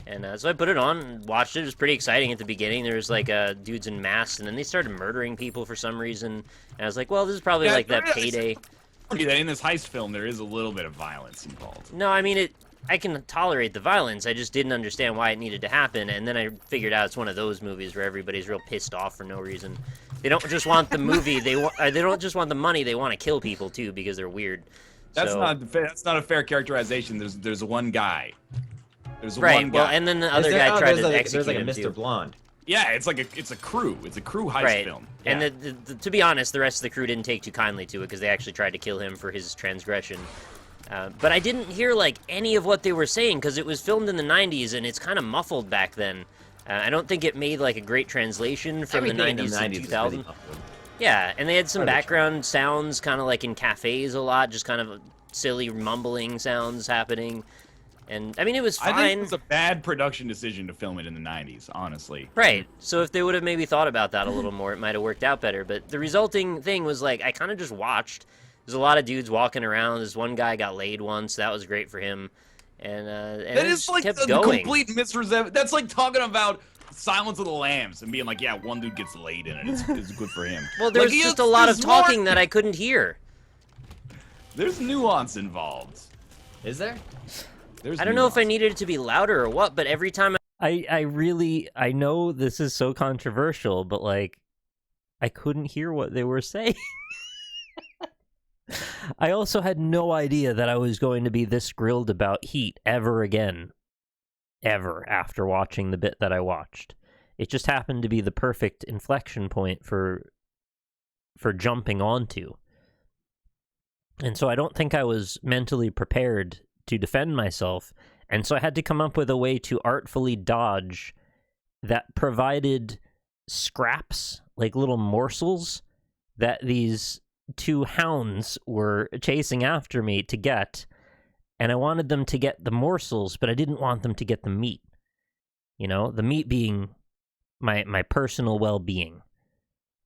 And so I put it on and watched it. It was pretty exciting at the beginning. There was like dudes in masks, and then they started murdering people for some reason. And I was like, well, this is probably Yeah, like that there is. Payday. That in this heist film, there is a little bit of violence involved. No, I mean, I can tolerate the violence. I just didn't understand why it needed to happen. And then I figured out it's one of those movies where everybody's real pissed off for no reason. They don't just want the movie. They don't just want the money. They want to kill people too because they're weird. That's So- that's not a fair characterization. There's one guy. There's right. one guy. Well, and then the other Is there- guy oh, tried there's to like, execute There's like a him Mr. too. Blonde. yeah, it's a crew. It's a crew heist Right. film. And Yeah. to be honest, the rest of the crew didn't take too kindly to it because they actually tried to kill him for his transgression. But I didn't hear like any of what they were saying because it was filmed in the 90s and it's kind of muffled back then. I don't think it made like a great translation from the Everything 90s, in the 90s to is 2000. really muffled. Yeah, and they had some Hard to background sounds kind of like in cafes a lot, just kind of silly mumbling sounds happening. And I mean, it was I think fine. it was a bad production decision to film it in the 90s, honestly. Right. So if they would have maybe thought about that a little more, it might have worked out better. But the resulting thing was like I kind of just watched. There's a lot of dudes walking around. This one guy got laid once. That was great for him. And That it is just like kept the going. complete misrepresentation. That's like talking about Silence of the Lambs and being like, yeah, one dude gets laid in it. It's good for him. Well, there Like, was just a lot of there's more- talking that I couldn't hear. There's nuance involved. Is there? There's I don't know if I nuance. needed it to be louder or what, but every time I know this is so controversial, but like, I couldn't hear what they were saying. I also had no idea that I was going to be this grilled about Heat ever again. Ever after watching the bit that I watched. It just happened to be the perfect inflection point for jumping onto. And so I don't think I was mentally prepared to defend myself, and so I had to come up with a way to artfully dodge that provided scraps, like little morsels, that these two hounds were chasing after me to get, and I wanted them to get the morsels, but I didn't want them to get the meat. You know, the meat being my personal well-being.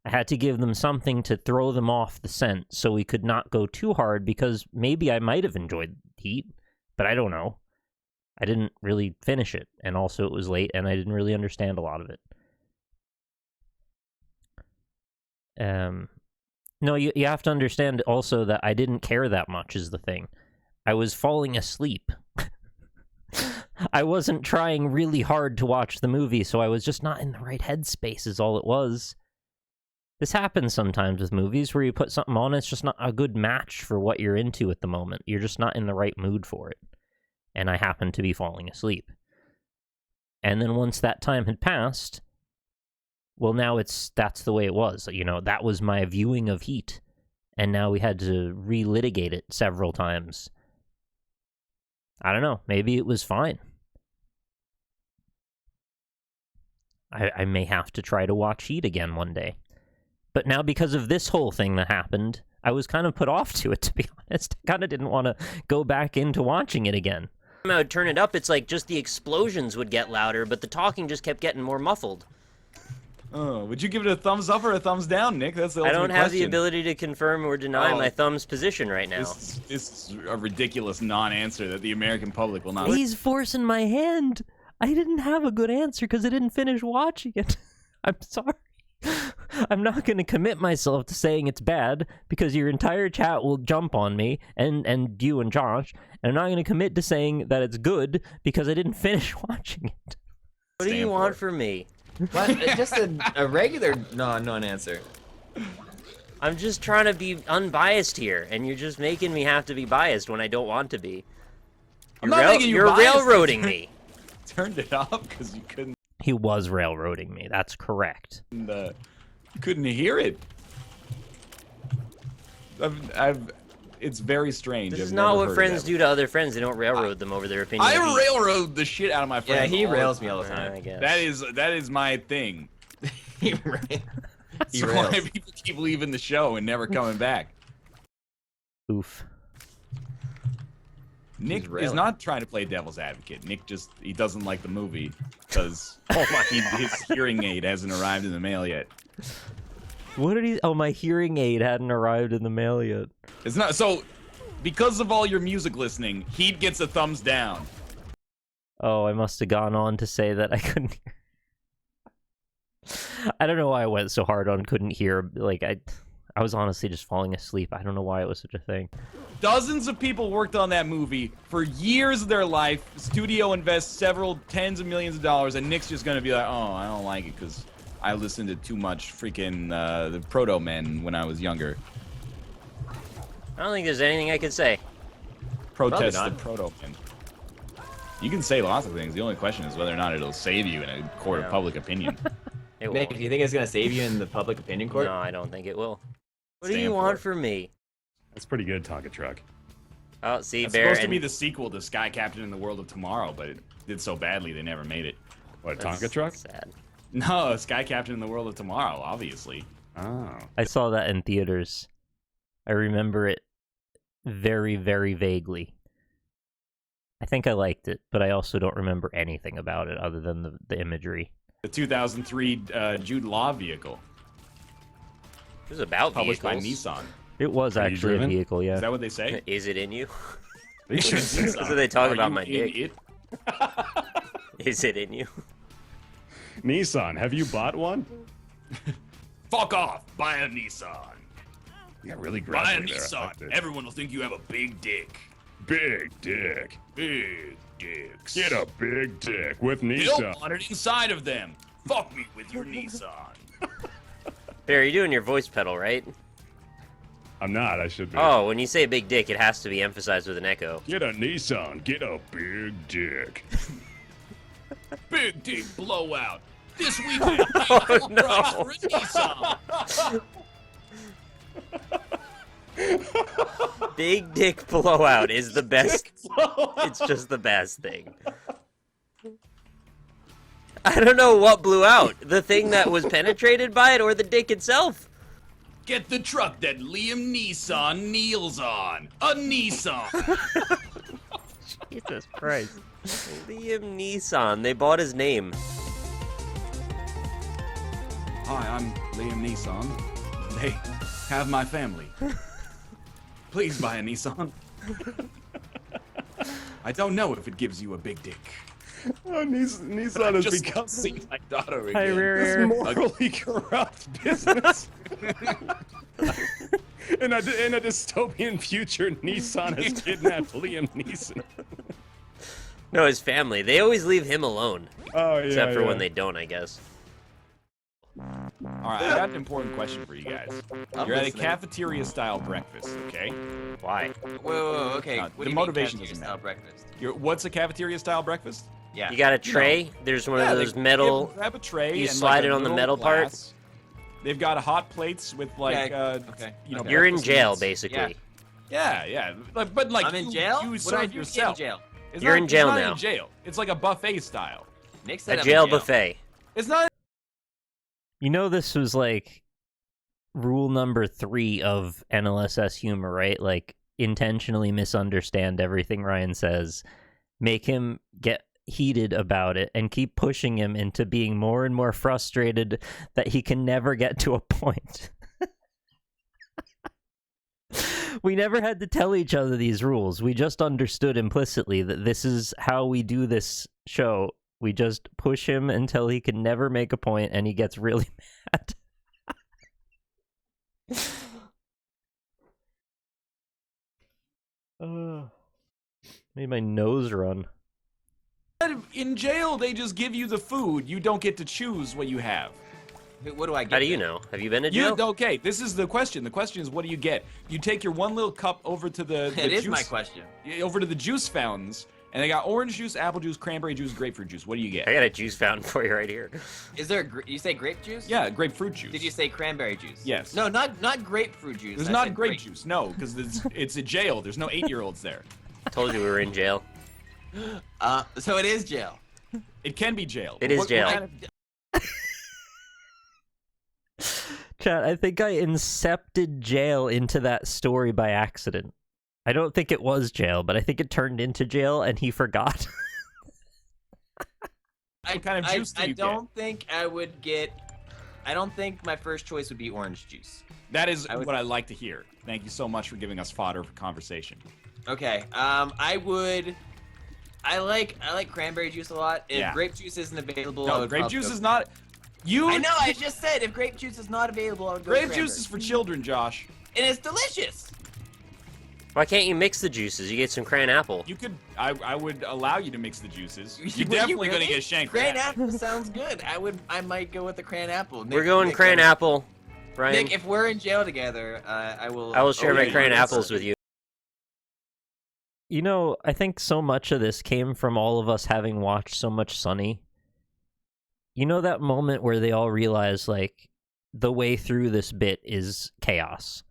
I had to give them something to throw them off the scent so we could not go too hard, because maybe I might have enjoyed Heat, but I don't know. I didn't really finish it, and also it was late, and I didn't really understand a lot of it. No, you have to understand also that I didn't care that much is the thing. I was falling asleep. I wasn't trying really hard to watch the movie, so I was just not in the right headspace is all it was. This happens sometimes with movies where you put something on, it's just not a good match for what you're into at the moment. You're just not in the right mood for it. And I happened to be falling asleep. And then once that time had passed, well, now that's the way it was. You know, that was my viewing of Heat. And now we had to relitigate it several times. I don't know. Maybe it was fine. I may have to try to watch Heat again one day. But now, because of this whole thing that happened, I was kind of put off to it, to be honest. I kind of didn't want to go back into watching it again. I would turn it up, it's like just the explosions would get louder, but the talking just kept getting more muffled. Oh, would you give it a thumbs up or a thumbs down, Nick? That's the I ultimate don't have the question. ability to confirm or deny my thumb's position right now. This is a ridiculous non-answer that the American public will not. He's forcing my hand. I didn't have a good answer because I didn't finish watching it. I'm sorry. I'm not going to commit myself to saying it's bad because your entire chat will jump on me and you and Josh, and I'm not going to commit to saying that it's good because I didn't finish watching it. What do you want from me? What? Just a regular non-answer. I'm just trying to be unbiased here, and you're just making me have to be biased when I don't want to be. You're railroading me. Turned it up because you couldn't. He was railroading me. That's correct. Couldn't hear it. It's very strange. This is I've not never what heard friends that. do to other friends. They don't railroad them over their opinion. I railroad the shit out of my Yeah, friends. he all the rails me time. all the time. I guess. That is my thing. He That's why people keep leaving the show and never coming back. Oof. Nick is railing. not trying to play devil's advocate. Nick he doesn't like the movie because his hearing aid hasn't arrived in the mail yet. What did he... Oh, my hearing aid hadn't arrived in the mail yet. It's not so. Because of all your music listening, he gets a thumbs down. Oh, I must have gone on to say that I couldn't hear. I don't know why I went so hard on couldn't hear. Like, I was honestly just falling asleep. I don't know why it was such a thing. Dozens of people worked on that movie for years of their life. Studio invests several tens of millions of dollars, and Nick's just gonna be like, "Oh, I don't like it because I listened to too much freaking the Proto Men when I was younger." I don't think there's anything I could say. Protest the not. Proto Men. You can say lots of things. The only question is whether or not it'll save you in a court of public opinion. It Nick, won't. do you think it's gonna save you in the public opinion court? No, I don't think it will. What do Stand you for want it. from me? That's pretty good, Tonka Truck. Oh, see, It's Bear. supposed to and- be the sequel to Sky Captain in the World of Tomorrow, but it did so badly they never made it. What, That's Tonka Truck? Sad. No, Sky Captain in the World of Tomorrow, obviously. Oh. I saw that in theaters. I remember it very, very vaguely. I think I liked it, but I also don't remember anything about it other than the imagery. The 2003 Jude Law vehicle, It was about published by vehicles. Nissan. It was Are you actually a driven? vehicle, yeah. Is that what they say? Is it in you? They should That's what they talk Are about you my in dick. it? Is it in you? Nissan, have you bought one? Fuck off! Buy a Nissan. You got really Buy a gravelly there. I Nissan. liked it. Everyone will think you have a big dick. Big dick. Big dicks. Get a big dick with They'll Nissan. want it inside of them. Fuck me with your Nissan. Bear, you're doing your voice pedal, right? I'm not. I should be. Oh, when you say big dick, it has to be emphasized with an echo. Get a Nissan. Get a big dick. Big dick blowout. This weekend, Oh, no. for a Nissan. Big dick blowout is the best. It's just the best thing. I don't know what blew out. The thing that was penetrated by it or the dick itself? Get the truck that Liam Neeson kneels on. A Nissan. Jesus Christ. Liam Neeson. They bought his name. Hi, I'm Liam Neeson. They have my family. Please buy a Nissan. I don't know if it gives you a big dick. Oh, Nissan has Just become see my daughter Hi, again. this Rare. morally corrupt business. in a dystopian future, Nissan has kidnapped Liam Neeson. No, his family. They always leave him alone. Oh, yeah. Except for yeah. when they don't, I guess. Alright, I got an important question for you guys. You're at a cafeteria-style breakfast, okay? Why? Whoa, okay. The What do you motivation mean doesn't cafeteria-style matter. breakfast? What's a cafeteria-style breakfast? Yeah. You got a tray? There's one of those metal... Grab a tray you and slide like it a on the little metal part? glass. They've got hot plates with like, Yeah, okay, you know, okay. You're in breakfast jail, meats. basically. Yeah. But like, I'm in you- jail? You What do I serve do to get in yourself. jail? It's You're not- in jail it's not now. in jail. It's like a buffet style. Nick said A I'm jail in jail. buffet. It's not. You know, this was like rule number 3 of NLSS humor, right? Like, intentionally misunderstand everything Ryan says, make him get heated about it, and keep pushing him into being more and more frustrated that he can never get to a point. We never had to tell each other these rules. We just understood implicitly that this is how we do this show. We just push him until he can never make a point, and he gets really mad. Made my nose run. In jail, they just give you the food. You don't get to choose what you have. What do I get? How do you then? know? Have you been to jail? Okay, this is the question. The question is, what do you get? You take your one little cup over to the It is juice, my question. over to the juice fountains, and they got orange juice, apple juice, cranberry juice, grapefruit juice. What do you get? I got a juice fountain for you right here. Is there? You say grape juice? Yeah, grapefruit juice. Did you say cranberry juice? Yes. No, not grapefruit juice. There's I not said grape juice. No, because it's a jail. There's no 8-year-olds there. Told you we were in jail. So it is jail. It can be jail. It is jail. kind of- Chat, I think I incepted jail into that story by accident. I don't think it was jail, but I think it turned into jail and he forgot. What kind of juice do you I get? don't think I would get. I don't think my first choice would be orange juice. That is I would- what I like to hear. Thank you so much for giving us fodder for conversation. Okay. I would. I like cranberry juice a lot. If Yeah. grape juice isn't available, I No, would grape probably juice go- is not. You. I know. I just said if grape juice is not available, I would go Grape with juice is for children, Josh. and it's delicious. Why can't you mix the juices? You get some cran apple. You could. I would allow you to mix the juices. Would You're you definitely really? gonna get shanked. for Cran that. apple sounds good. I might go with the cran apple. We're going cran apple, Brian. Nick, if we're in jail together, I will. I will share my yeah, cran that's apples with you. You know, I think so much of this came from all of us having watched so much Sunny. You know that moment where they all realize, like, the way through this bit is chaos.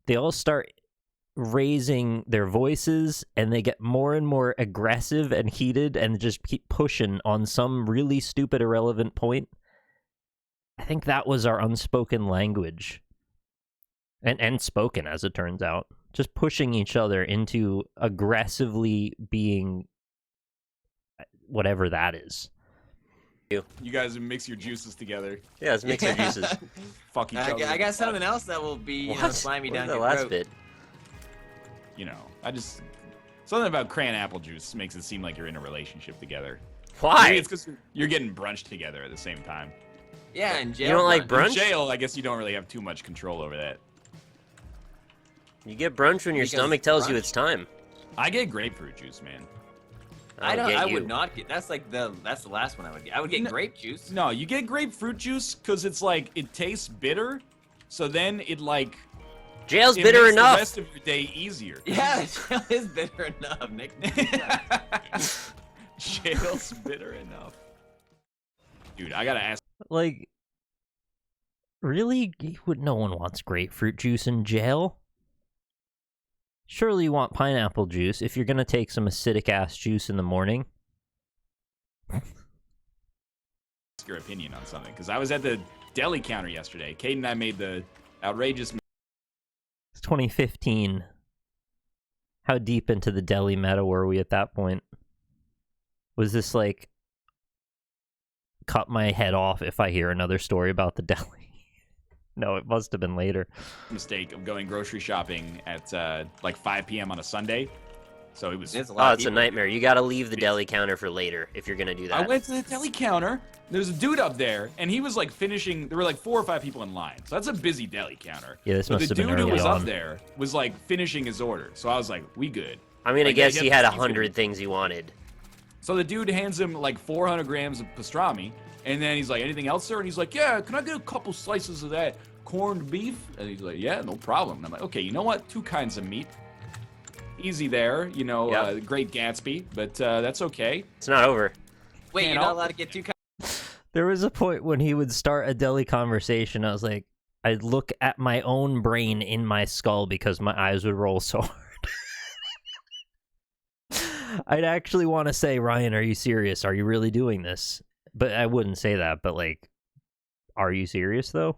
They all start raising their voices, and they get more and more aggressive and heated and just keep pushing on some really stupid, irrelevant point. I think that was our unspoken language. And spoken, as it turns out. Just pushing each other into aggressively being whatever that is. You guys mix your juices together. Yeah, let's mix our juices. Fuck each other. I got something else that will be slime me What down was your the last throat. bit? You know, something about cran apple juice makes it seem like you're in a relationship together. Why? Maybe it's because you're getting brunch together at the same time. Yeah, in jail. You don't like In brunch? jail, I guess you don't really have too much control over that. You get brunch when your Because stomach tells you brunch. it's time. I get grapefruit juice, man. I would not get. That's the last one I would get. I would get grape juice. No, you get grapefruit juice because it's like it tastes bitter, so then it like. Jail's it bitter makes enough. The rest of your day easier. Yeah, jail is bitter enough, Nick. Jail's bitter enough. Dude, I gotta ask. Like, really? No one wants grapefruit juice in jail. Surely you want pineapple juice if you're gonna take some acidic-ass juice in the morning. Your opinion on something, because I was at the deli counter yesterday. Kate and I made the outrageous. It's 2015. How deep into the deli meta were we at that point? Was this like, cut my head off if I hear another story about the deli? No, it must have been later. Mistake of going grocery shopping at like 5 p.m. on a Sunday. So it was. It's a nightmare. You gotta leave the deli counter for later if you're gonna do that. I went to the deli counter. There's a dude up there, and he was like finishing. There were like 4 or 5 people in line, so that's a busy deli counter. Yeah, this must have been the dude who early was on. up there was like finishing his order, so I was like, "We good." I mean, I Like, guess he had he's 100 things he wanted. So the dude hands him like 400 grams of pastrami, and then he's like, "Anything else, sir?" And he's like, "Yeah, can I get a couple slices of that corned beef?" And he's like, "Yeah, no problem." And I'm like, "Okay, you know what? 2 kinds of meat. Easy there, you know, Yep. Great Gatsby, but that's okay." It's not over. Wait, Man, you're not I'll- allowed to get 2 kinds. There was a point when he would start a deli conversation, I was like, I'd look at my own brain in my skull because my eyes would roll so hard. I'd actually want to say, Ryan, are you serious? Are you really doing this? But I wouldn't say that, but like, are you serious though?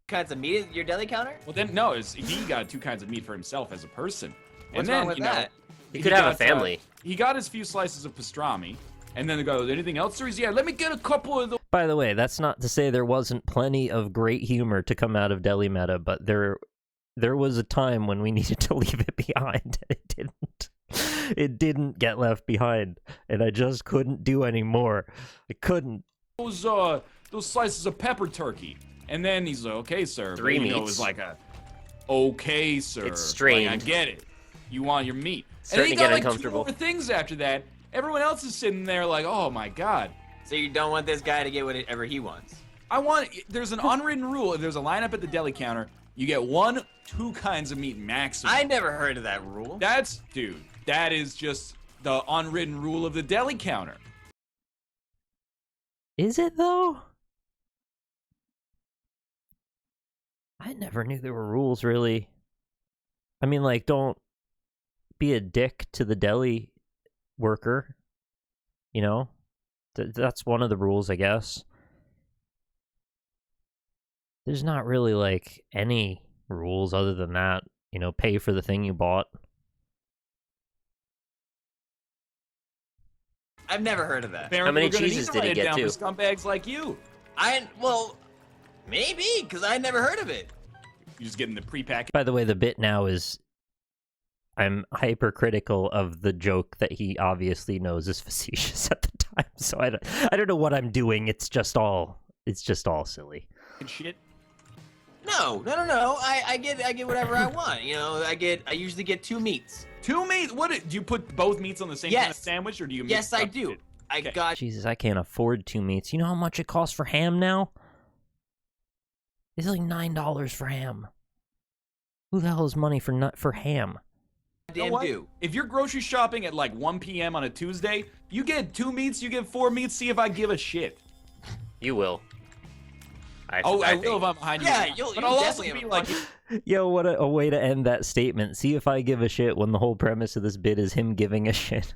Kinds of meat at your deli counter? Well, then no, he got 2 kinds of meat for himself as a person. What's and then, wrong with you know, that? He could have a got, family. He got his few slices of pastrami, and then they go, "Anything else, sir?" He's, "Yeah, let me get a couple of the." By the way, that's not to say there wasn't plenty of great humor to come out of Deli Meta, but there was a time when we needed to leave it behind, and it didn't. It didn't get left behind, and I just couldn't do any more. I couldn't. Those slices of pepper turkey, and then he's like, "Okay, sir." 3 but, you know, it meats. was like a, "Okay, sir." It's Like, strained. I get it. You want your meat. Starting and to then he get got like 2 uncomfortable. more things after that. Everyone else is sitting there like, "Oh my god." So you don't want this guy to get whatever he wants. There's an unwritten rule. If there's a lineup at the deli counter, you get 2 kinds of meat maximum. I never heard of that rule. Dude, that is just the unwritten rule of the deli counter. Is it though? I never knew there were rules, really. I mean, like, don't be a dick to the deli worker. You know? That's one of the rules, I guess. There's not really, like, any rules other than that. You know, pay for the thing you bought. I've never heard of that. How many We're gonna need cheeses to did he write it get, down too? for scumbags like you. Well, maybe, because I never heard of it. You're just getting the prepackaged. By the way, the bit now is I'm hypercritical of the joke that he obviously knows is facetious at the time. So I don't know what I'm doing. It's just all silly. shit. No. I get whatever I want. You know, I usually get 2 meats. 2 meats? What? Do you put both meats on the same kind of Yes. sandwich, or do you? Yes, mix I up do. it? I Okay. got. Jesus, I can't afford 2 meats. You know how much it costs for ham now? It's like $9 for ham. Who the hell has money for ham? You know what? If you're grocery shopping at like 1 p.m. on a Tuesday, you get 2 meats, you get 4 meats. See if I give a shit. You will. I will if I'm behind you. Yeah, you'll But I'll also definitely be have like, Yo, what a way to end that statement. See if I give a shit when the whole premise of this bit is him giving a shit.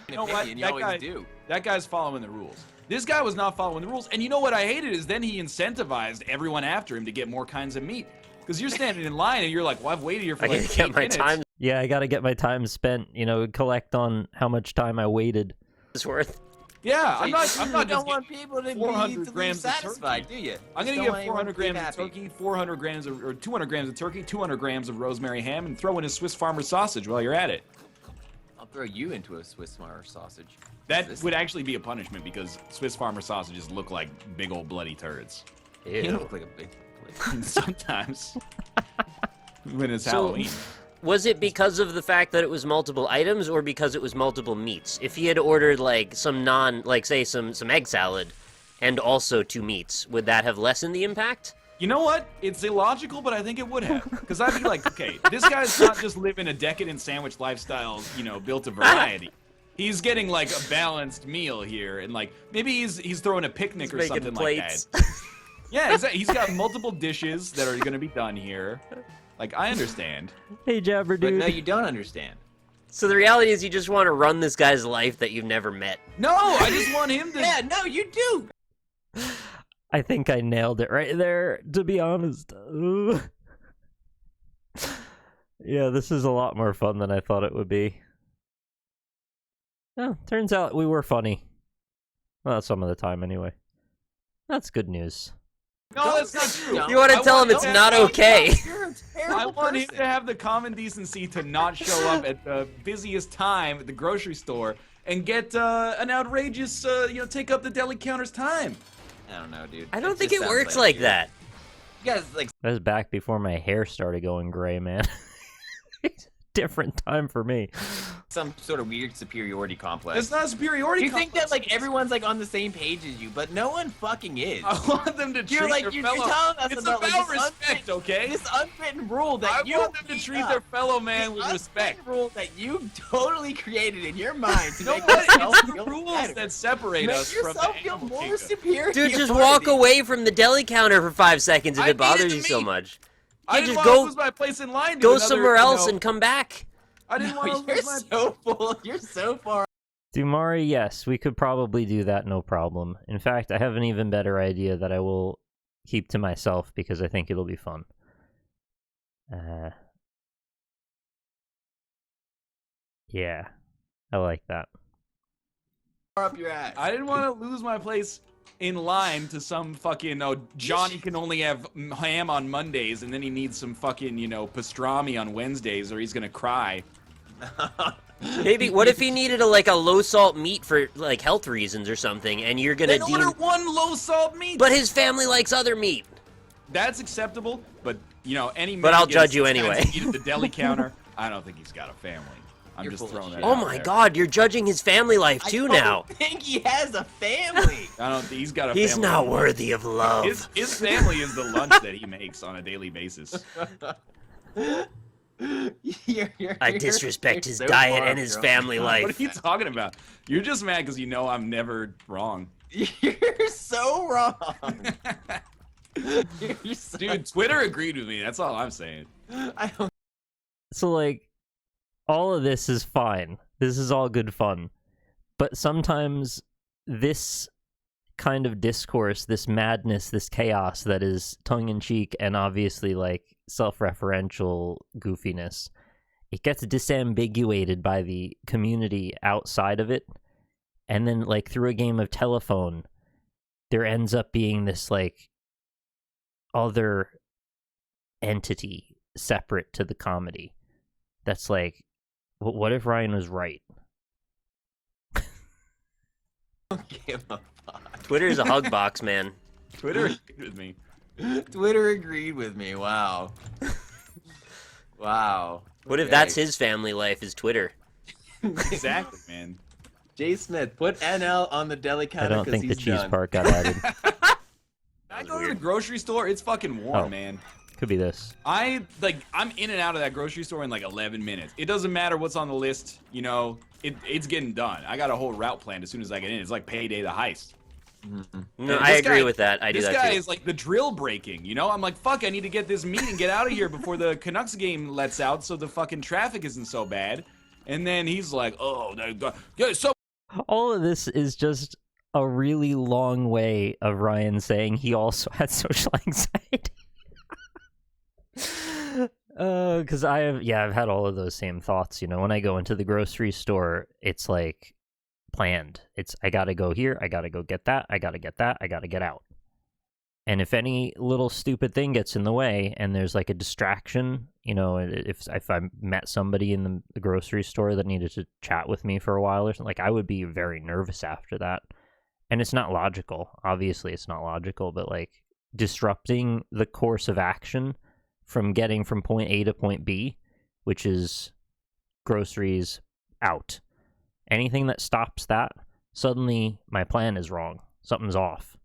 you know what? You always do. That guy's following the rules. This guy was not following the rules. And you know what I hated is then he incentivized everyone after him to get more kinds of meat. Because you're standing in line and you're like, well, I've waited here for I like gotta 8 get my minutes. time Yeah, I gotta get my time spent, you know, collect on how much time I waited. worth. Yeah, I'm not You just don't want people to 400 be grams satisfied, of do you? I'm gonna Just don't get want anyone 400 to be grams of happy. turkey, 400 grams of, or 200 grams of turkey, 200 grams of rosemary ham, and throw in a Swiss farmer sausage while you're at it. I'll throw you into a Swiss farmer sausage. That would actually be a punishment because Swiss farmer sausages look like big old bloody turds. You Ew. look like a big. Sometimes. when it's So- Halloween. Was it because of the fact that it was multiple items, or because it was multiple meats? If he had ordered like some say some egg salad, and also 2 meats, would that have lessened the impact? You know what? It's illogical, but I think it would have. Because I'd be like, okay, this guy's not just living a decadent sandwich lifestyle, built of variety. He's getting like a balanced meal here, and like maybe he's throwing a picnic He's or making something plates. like that. Yeah, exactly. He's got multiple dishes that are gonna be done here. Like, I understand. Hey, Jabber But dude. no, you don't understand. So the reality is you just want to run this guy's life that you've never met. No, I just want him to. Yeah, no, you do. I think I nailed it right there, to be honest. Ooh. Yeah, this is a lot more fun than I thought it would be. Oh, turns out we were funny. Well, some of the time anyway. That's good news. No, that's not true. You want to tell him it's not okay. You're a terrible I want him person. to have the common decency to not show up at the busiest time at the grocery store and get an outrageous, take up the deli counter's time. I don't know, dude. I don't think just it sounds works like that. You guys like That was back before my hair started going gray, man. Different time for me. some sort of weird superiority complex. It's not a superiority You think complex. that like everyone's like on the same page as you, but no one fucking is. I want them to treat You're like their you're fellow... telling us It's about like about this respect, okay? this unwritten rule that I you want them to treat their fellow man with respect. Rule that you totally created in your mind to You know make what? yourself It's the feel rules better. that separate Make us from the yourself feel animal more kingdom. superior. Dude, just walk away from the deli counter for 5 seconds if I it bothers needed you to so meet. much. I You didn't just want to go- lose my place in line. To Go another, somewhere else know, and come back. I didn't want to You're lose my. so full. You're so far. Dumari, yes, we could probably do that, no problem. In fact, I have an even better idea that I will keep to myself because I think it'll be fun. Yeah, I like that. Up your ass. I didn't want to lose my place in line to some fucking Johnny can only have ham on Mondays and then he needs some fucking pastrami on Wednesdays or he's gonna cry. Maybe, what if he needed a low salt meat for like health reasons or something, and you're gonna Then order deem... one low salt meat. But his family likes other meat. That's acceptable. But any. But man I'll gets judge you 6 times anyway. to eat at the deli counter. I don't think he's got a family. I'm You're just full of throwing shit. that. Oh out my there. god, you're judging his family life too now. I think he has a family. I don't think he's got a. He's family. not worthy of love. His family is the lunch that he makes on a daily basis. I disrespect you're his so diet far and his from- family life. What are you talking about? You're just mad because I'm never wrong. You're so wrong. You're so... Dude, Twitter agreed with me. That's all I'm saying. I don't... So, all of this is fine. This is all good fun. But sometimes this kind of discourse, this madness, this chaos that is tongue-in-cheek and obviously, self-referential goofiness, it gets disambiguated by the community outside of it. And then, through a game of telephone, there ends up being this, other entity separate to the comedy. That's what if Ryan was right? give a fuck. Twitter's a hug box, man. Twitter agreed with me. Twitter agreed with me. Wow. Wow. What if Okay. that's his family life, is Twitter? Exactly, man. Jay Smith, put NL on the deli I counter don't because think the he's cheese done. part got added. I go to the grocery store. It's fucking warm, Oh. man. Could be this. I'm in and out of that grocery store in 11 minutes. It doesn't matter what's on the list. It's getting done. I got a whole route planned as soon as I get in. It's like payday the heist. No, And I this agree guy- with that. I do This that guy too. is like the drill breaking, I'm like, fuck, I need to get this meat and get out of here before the Canucks game lets out so the fucking traffic isn't so bad. And then he's like, oh, yeah, so All of this is just a really long way of Ryan saying he also had social anxiety. Because I've had all of those same thoughts. When I go into the grocery store, it's planned. It's I gotta go here, I gotta go get that, I gotta get that, I gotta get out. And if any little stupid thing gets in the way, and there's a distraction, if I met somebody in the grocery store that needed to chat with me for a while or something, I would be very nervous after that. And it's not logical. Obviously, it's not logical, but disrupting the course of action from getting from point A to point B, which is groceries out. Anything that stops that, suddenly my plan is wrong. Something's off.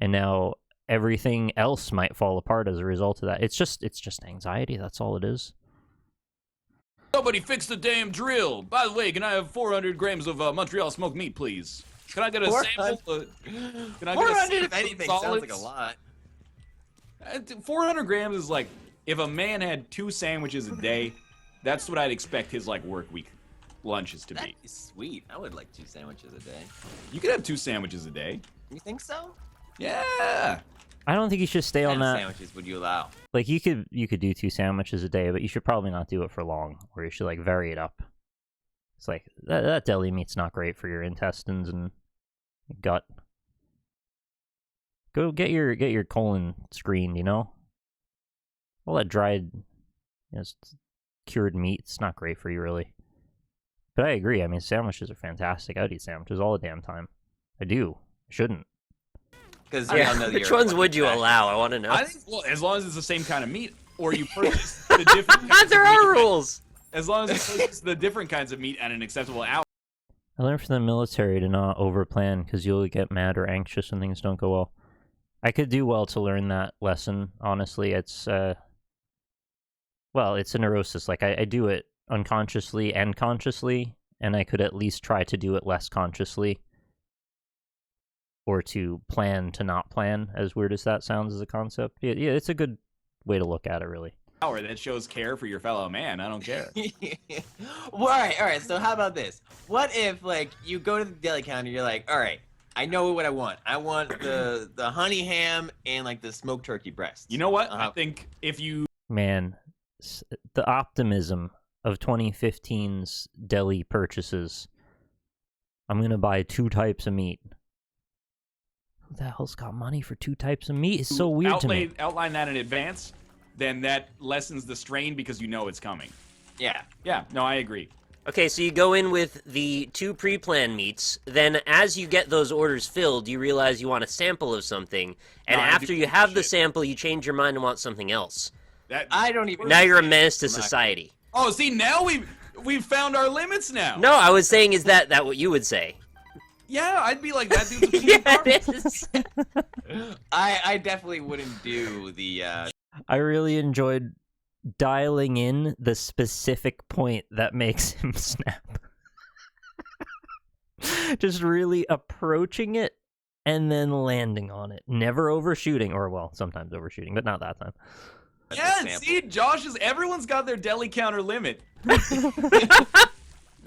And now everything else might fall apart as a result of that. It's just anxiety, that's all it is. Somebody fix the damn drill. By the way, can I have 400 grams of Montreal smoked meat, please? Can I get a sample? Can I get 400 if anything sounds like a lot. 400 grams is like, if a man had 2 sandwiches a day, that's what I'd expect his like work week lunches to be. That'd be sweet. I would like 2 sandwiches a day. You could have 2 sandwiches a day. You think so? Yeah. I don't think you should stay on that. How many sandwiches would you allow? Like, you could do 2 sandwiches a day, but you should probably not do it for long, or you should, like, vary it up. It's like, that deli meat's not great for your intestines and gut. Go get your colon screened, you know? All that dried, cured meat, it's not great for you, really. But I agree, I mean, sandwiches are fantastic. I'd eat sandwiches all the damn time. I do. I shouldn't. Which ones would you allow? I want to know. I think, well, as long as it's the same kind of meat, or you purchase the different kinds There of are meat. rules. As long as you purchase the different kinds of meat at an acceptable hour. I learned from the military to not overplan, because you'll get mad or anxious when things don't go well. I could do well to learn that lesson, honestly. It's, well, it's a neurosis. Like, I do it unconsciously and consciously, and I could at least try to do it less consciously. Or to plan to not plan, as weird as that sounds as a concept. Yeah, it's a good way to look at it, really. Hour that shows care for your fellow man. I don't care. Well, all right. So how about this? What if, like, you go to the deli counter, you're like, all right, I know what I want. I want the honey ham and, like, the smoked turkey breast. You know what? I think if you... Man, the optimism of 2015's deli purchases. I'm going to buy 2 types of meat. Who the hell's got money for 2 types of meat? It's so weird to me. Outline that in advance, then that lessens the strain because you know it's coming. Yeah. Yeah, no, I agree. Okay, so you go in with the 2 pre-planned meats, then as you get those orders filled, you realize you want a sample of something, and after you have the sample, you change your mind and want something else. I don't even... Now you're a menace to society. Oh, see, now we've found our limits now. No, I was saying, is that what you would say? Yeah, I'd be like that dude's a piece Yeah, of garbage. it is. I definitely wouldn't do the... I really enjoyed dialing in the specific point that makes him snap. Just really approaching it and then landing on it. Never overshooting, or, well, sometimes overshooting, but not that time. Yeah, see, everyone's got their deli counter limit.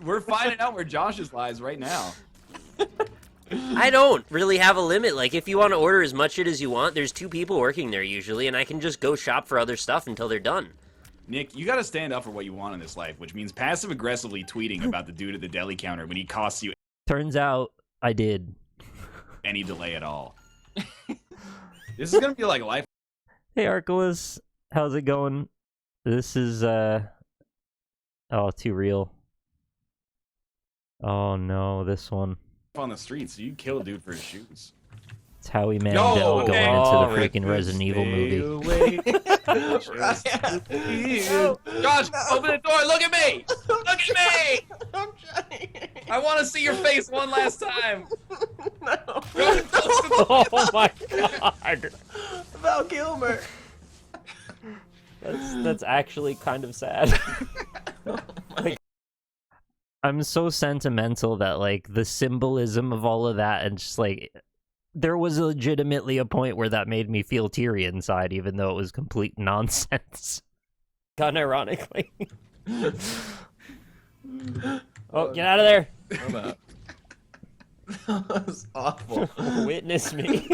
We're finding out where Josh's lies right now. I don't really have a limit. Like, if you want to order as much shit as you want, there's 2 people working there usually, and I can just go shop for other stuff until they're done. Nick, you gotta stand up for what you want in this life, which means passive-aggressively tweeting about the dude at the deli counter when he costs you Turns out I did. any delay at all. This is gonna be like life. Hey, Archelaus, how's it going? This is, oh, too real. Oh no, this one. On the streets, you kill a dude for his shoes. It's Howie Mandel going into the freaking Resident Evil movie. Josh, open the door! Look at me! Look at me! I'm trying. I want to see your face one last time. No. Oh my god! Val Kilmer. That's actually kind of sad. Like, I'm so sentimental that, like, the symbolism of all of that, and just, like, there was legitimately a point where that made me feel teary inside, even though it was complete nonsense. Unironically. Oh, get out of there! I'm out. That was awful. Witness me.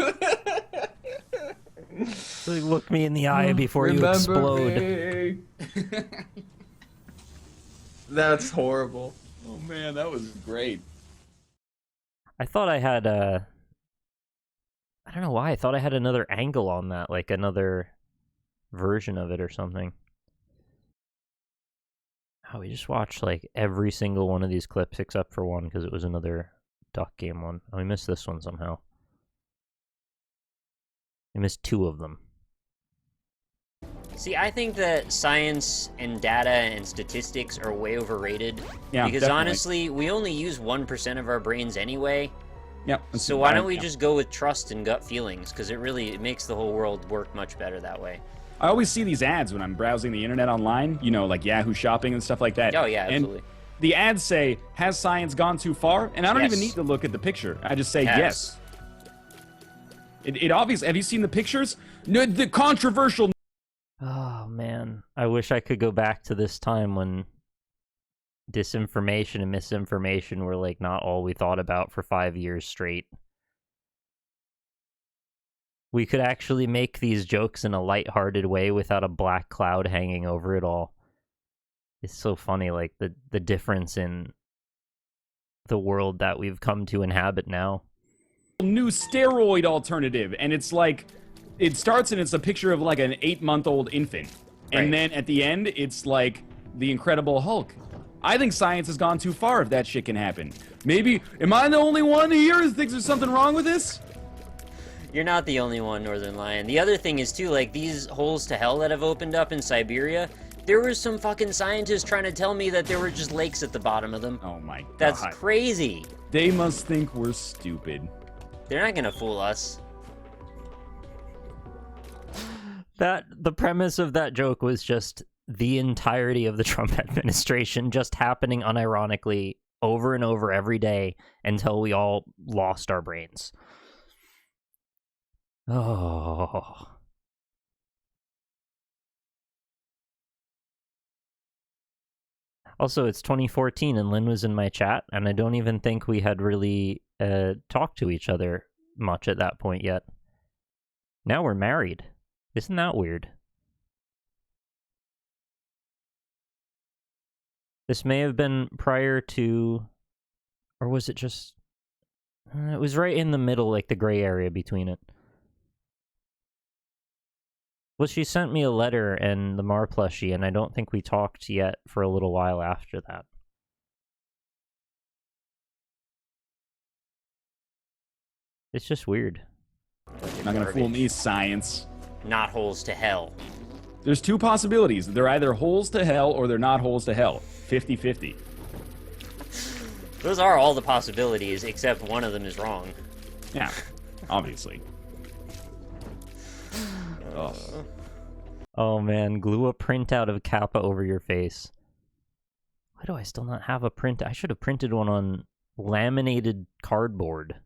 Like, look me in the eye before you explode. Me. That's horrible. Oh man, that was great. I thought I had I don't know why, I thought I had another angle on that, like another version of it or something. Oh, we just watched like every single one of these clips except for one because it was another Duck Game one. Oh, we missed this one somehow. We missed 2 of them. See, I think that science and data and statistics are way overrated. Yeah, because definitely. honestly, we only use 1% of our brains anyway. Yeah. So why don't we just go with trust and gut feelings? Because it makes the whole world work much better that way. I always see these ads when I'm browsing the internet online, you know, like Yahoo Shopping and stuff like that. Oh, yeah, absolutely. And the ads say, has science gone too far? And I don't Yes. even need to look at the picture. I just say Has. yes. It obviously, have you seen the pictures? No, the controversial. Oh, man. I wish I could go back to this time when disinformation and misinformation were, like, not all we thought about for 5 years straight. We could actually make these jokes in a lighthearted way without a black cloud hanging over it all. It's so funny, like, the difference in the world that we've come to inhabit now. New steroid alternative, and it's like, it starts and it's a picture of like an 8-month-old infant, and then at the end it's like the Incredible Hulk. I think science has gone too far if that shit can happen. Maybe, am I the only one here who thinks there's something wrong with this? You're not the only one, Northern Lion. The other thing is, too, like, these holes to hell that have opened up in Siberia, there were some fucking scientists trying to tell me that there were just lakes at the bottom of them. Oh my god. That's crazy. They must think we're stupid. They're not gonna fool us. The premise of that joke was just the entirety of the Trump administration just happening unironically over and over every day until we all lost our brains. Oh. Also, it's 2014 and Lynn was in my chat, and I don't even think we had really talked to each other much at that point yet. Now we're married. Isn't that weird? This may have been prior to... Or was it just... it was right in the middle, like the gray area between it. Well, she sent me a letter and the Mar plushie, and I don't think we talked yet for a little while after that. It's just weird. Not gonna fool me, science. Not holes to hell. There's two possibilities. They're either holes to hell or they're not holes to hell. 50-50. Those are all the possibilities, except one of them is wrong. Yeah, obviously. Oh. Oh man, glue a printout of Kappa over your face. Why do I still not have a print? I should have printed one on laminated cardboard.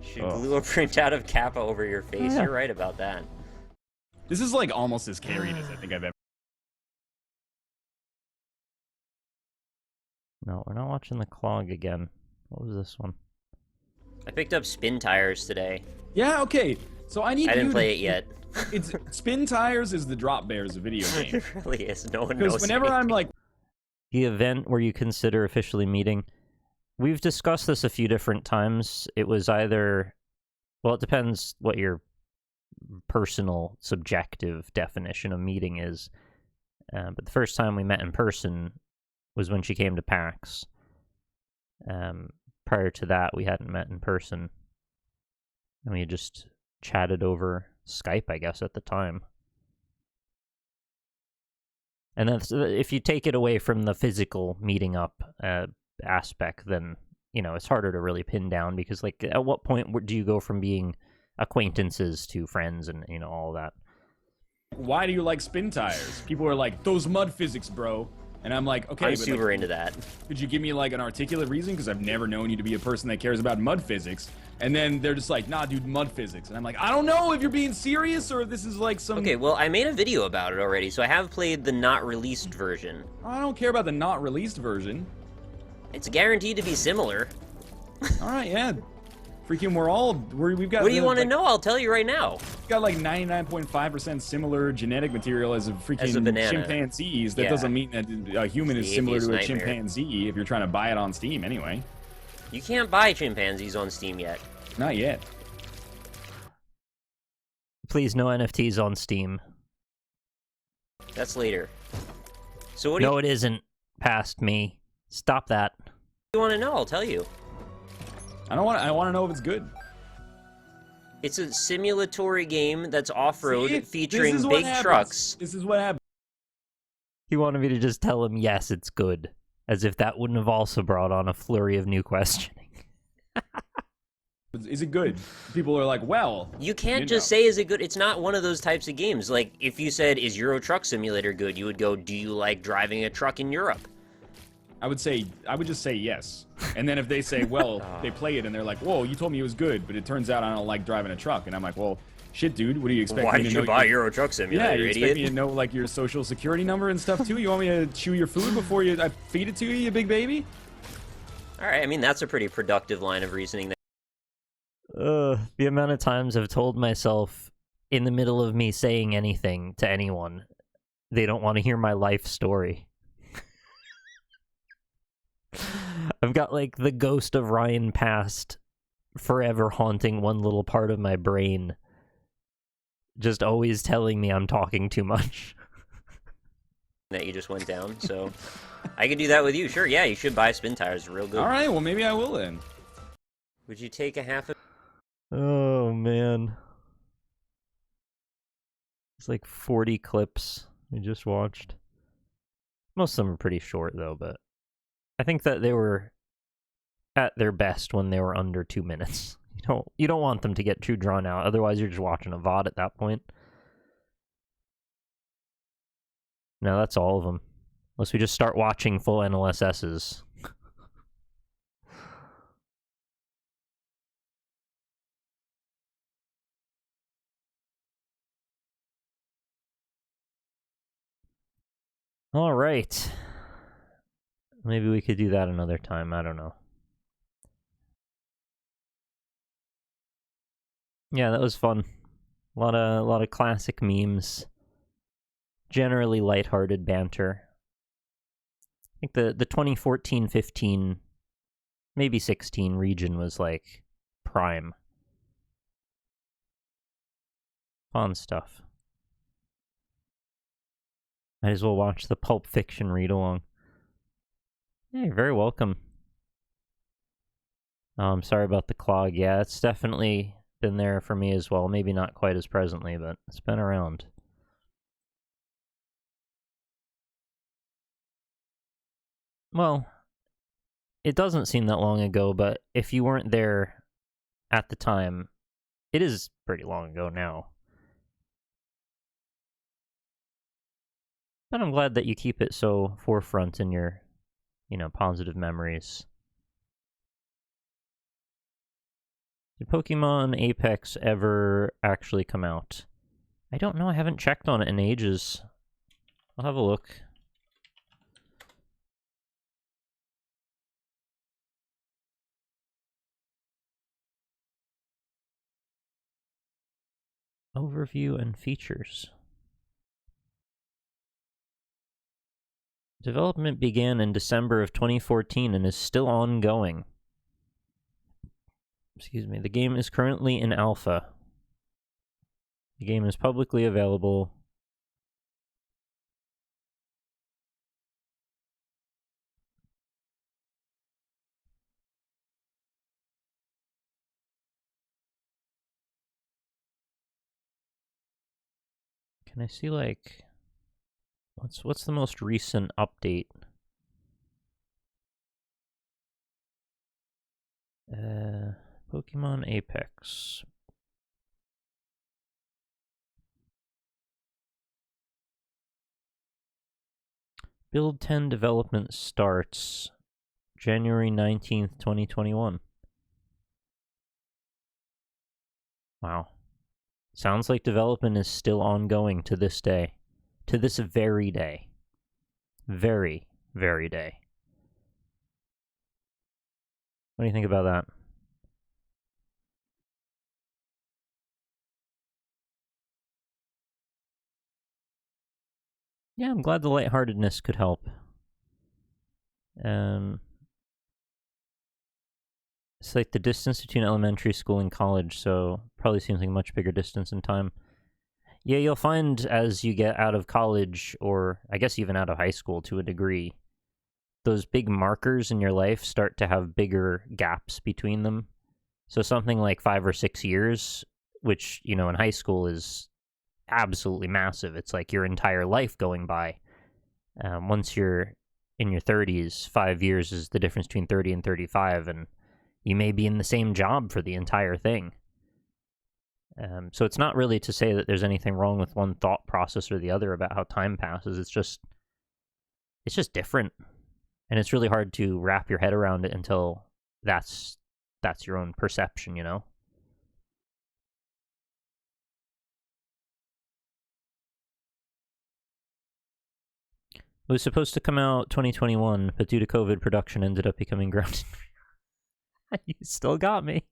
Should glue a printout of Kappa over your face. Yeah. You're right about that. This is like almost as carried as I think I've ever. No, we're not watching the clog again. What was this one? I picked up Spin Tires today. Yeah, okay. So I need I didn't you play to... it yet. It's Spin Tires is the Drop Bears video game. It really is. No one knows. Because whenever anything. I'm like, The event where you consider officially meeting. We've discussed this a few different times. It was either... Well, it depends what your personal, subjective definition of meeting is. But the first time we met in person was when she came to PAX. Prior to that, we hadn't met in person. And we had just chatted over Skype, I guess, at the time. And then if you take it away from the physical meeting up aspect, then, you know, it's harder to really pin down because, like, at what point do you go from being acquaintances to friends and, you know, all that? why do you like Spin Tires? People are like, those mud physics, bro. And I'm like, okay, I'm but super like, into that. could you give me like an articulate reason? Because I've never known you to be a person that cares about mud physics. And then they're just like, nah, dude, mud physics. And I'm like, I don't know if you're being serious or if this is like some... Okay, well, I made a video about it already, so I have played the not released version. I don't care about the not released version. It's guaranteed to be similar. All right, yeah. Freaking, we've got... What do you want to know? I'll tell you right now. Got like 99.5% similar genetic material as a freaking As a banana. chimpanzees. That Yeah. doesn't mean that a human It's is the similar to a atheist nightmare. chimpanzee if you're trying to buy it on Steam anyway. You can't buy chimpanzees on Steam yet. Not yet. Please, no NFTs on Steam. That's later. So what do No, it isn't. Past me. Stop that. you want to know? I'll tell you. I want to know if it's good. It's a simulatory game that's off-road See? featuring This is what big happens. trucks. This is what happens. He wanted me to just tell him, yes, it's good. As if that wouldn't have also brought on a flurry of new questioning. Is it good? People are like, well... You can't just say, is it good? It's not one of those types of games. Like, if you said, is Euro Truck Simulator good? You would go, do you like driving a truck in Europe? I would just say yes. And then if they say, well, they play it and they're like, whoa, you told me it was good, but it turns out I don't like driving a truck. And I'm like, well, shit, dude, what do you expect Why me to did know? you buy Euro Truck Simulator, Yeah, you idiot? expect me to know, like, your social security number and stuff, too? You want me to chew your food before I feed it to you, you big baby? Alright, I mean, that's a pretty productive line of reasoning. The amount of times I've told myself in the middle of me saying anything to anyone, they don't want to hear my life story. I've got, like, the ghost of Ryan Past forever haunting one little part of my brain. Just always telling me I'm talking too much. That you just went down, so... I could do that with you, sure, yeah, you should buy spin tires, real good. Alright, well, maybe I will then. Would you take a half of... Oh, man. It's like 40 clips we just watched. Most of them are pretty short, though, but I think that they were at their best when they were under 2 minutes. You don't want them to get too drawn out, otherwise you're just watching a VOD at that point. No, that's all of them. Unless we just start watching full NLSSs. All right. Maybe we could do that another time. I don't know. Yeah, that was fun. A lot of classic memes. Generally lighthearted banter. I think the 2014-15, maybe 16 region was like prime. Fun stuff. Might as well watch the Pulp Fiction read-along. Yeah, you're very welcome. Oh, I'm sorry about the clog. Yeah, it's definitely been there for me as well. Maybe not quite as presently, but it's been around. Well, it doesn't seem that long ago, but if you weren't there at the time, it is pretty long ago now. But I'm glad that you keep it so forefront in your, positive memories. Did Pokemon Apex ever actually come out? I don't know. I haven't checked on it in ages. I'll have a look. Overview and features. Development began in December of 2014 and is still ongoing. Excuse me. The game is currently in alpha. The game is publicly available. Can I see, like, what's the most recent update? Pokemon Apex. Build 10 development starts January 19th, 2021. Wow. Sounds like development is still ongoing to this day. To this very day. Very, very day. What do you think about that? Yeah, I'm glad the lightheartedness could help. It's like the distance between elementary school and college, so probably seems like a much bigger distance in time. Yeah, you'll find as you get out of college, or I guess even out of high school to a degree, those big markers in your life start to have bigger gaps between them. So something like 5 or 6 years which, you know, in high school is absolutely massive. It's like your entire life going by. Once you're in your 30s, 5 years is the difference between 30 and 35, and you may be in the same job for the entire thing. So it's not really to say that there's anything wrong with one thought process or the other about how time passes. It's just different, and it's really hard to wrap your head around it until that's your own perception, you know? It was supposed to come out 2021, but due to COVID, production ended up becoming grounded. You still got me.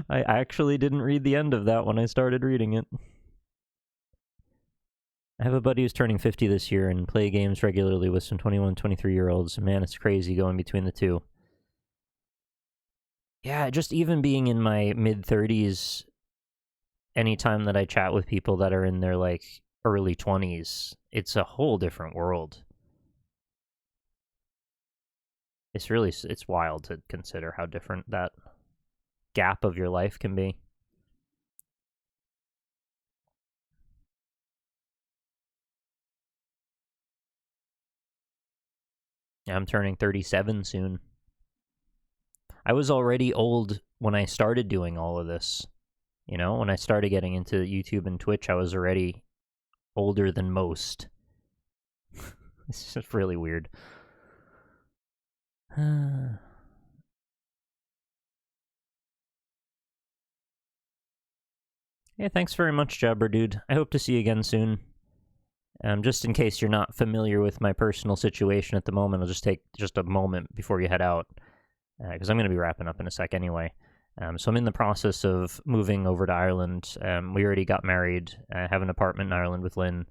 I actually didn't read the end of that when I started reading it. I have a buddy who's turning 50 this year and play games regularly with some 21, 23-year-olds. Man, it's crazy going between the two. Yeah, just even being in my mid-30s, anytime that I chat with people that are in their, like, early 20s, it's a whole different world. It's wild to consider how different that gap of your life can be. Yeah, I'm turning 37 soon. I was already old when I started doing all of this. You know, when I started getting into YouTube and Twitch, I was already older than most. It's just really weird. Yeah, thanks very much, Jabber Dude. I hope to see you again soon. Just in case you're not familiar with my personal situation at the moment, I'll just take just a moment before you head out, because I'm going to be wrapping up in a sec anyway. So I'm in the process of moving over to Ireland. We already got married. I have an apartment in Ireland with Lynn,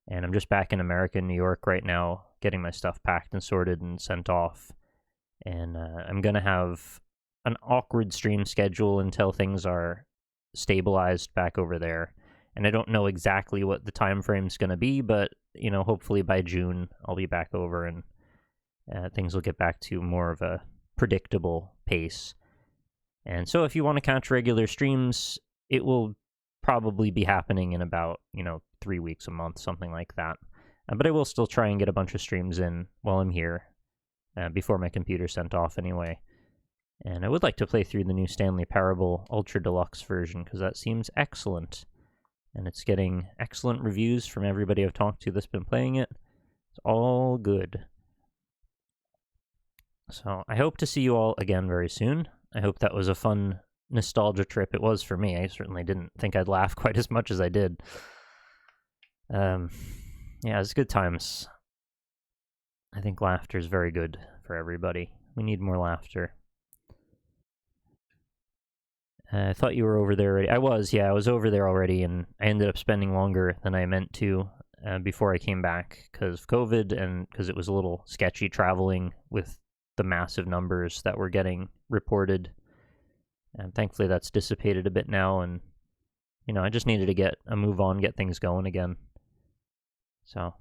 and I'm just back in America, in New York right now, getting my stuff packed and sorted and sent off. And I'm going to have an awkward stream schedule until things are stabilized back over there. And I don't know exactly what the time frame's going to be, but, you know, hopefully by June I'll be back over and things will get back to more of a predictable pace. And so if you want to catch regular streams, it will probably be happening in about, 3 weeks, a month, something like that. But I will still try and get a bunch of streams in while I'm here, before my computer's sent off anyway. And I would like to play through the new Stanley Parable Ultra Deluxe version, because that seems excellent. And it's getting excellent reviews from everybody I've talked to that's been playing it. It's all good. So I hope to see you all again very soon. I hope that was a fun nostalgia trip. It was for me. I certainly didn't think I'd laugh quite as much as I did. Yeah, it's good times. I think laughter is very good for everybody. We need more laughter. I thought you were over there already. I was over there already, and I ended up spending longer than I meant to before I came back because of COVID and because it was a little sketchy traveling with the massive numbers that were getting reported. And thankfully that's dissipated a bit now, and, I just needed to get a move on, get things going again. So.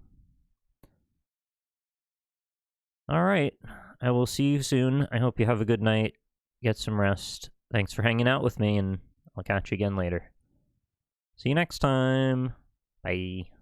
All right. I will see you soon. I hope you have a good night. Get some rest. Thanks for hanging out with me, and I'll catch you again later. See you next time. Bye.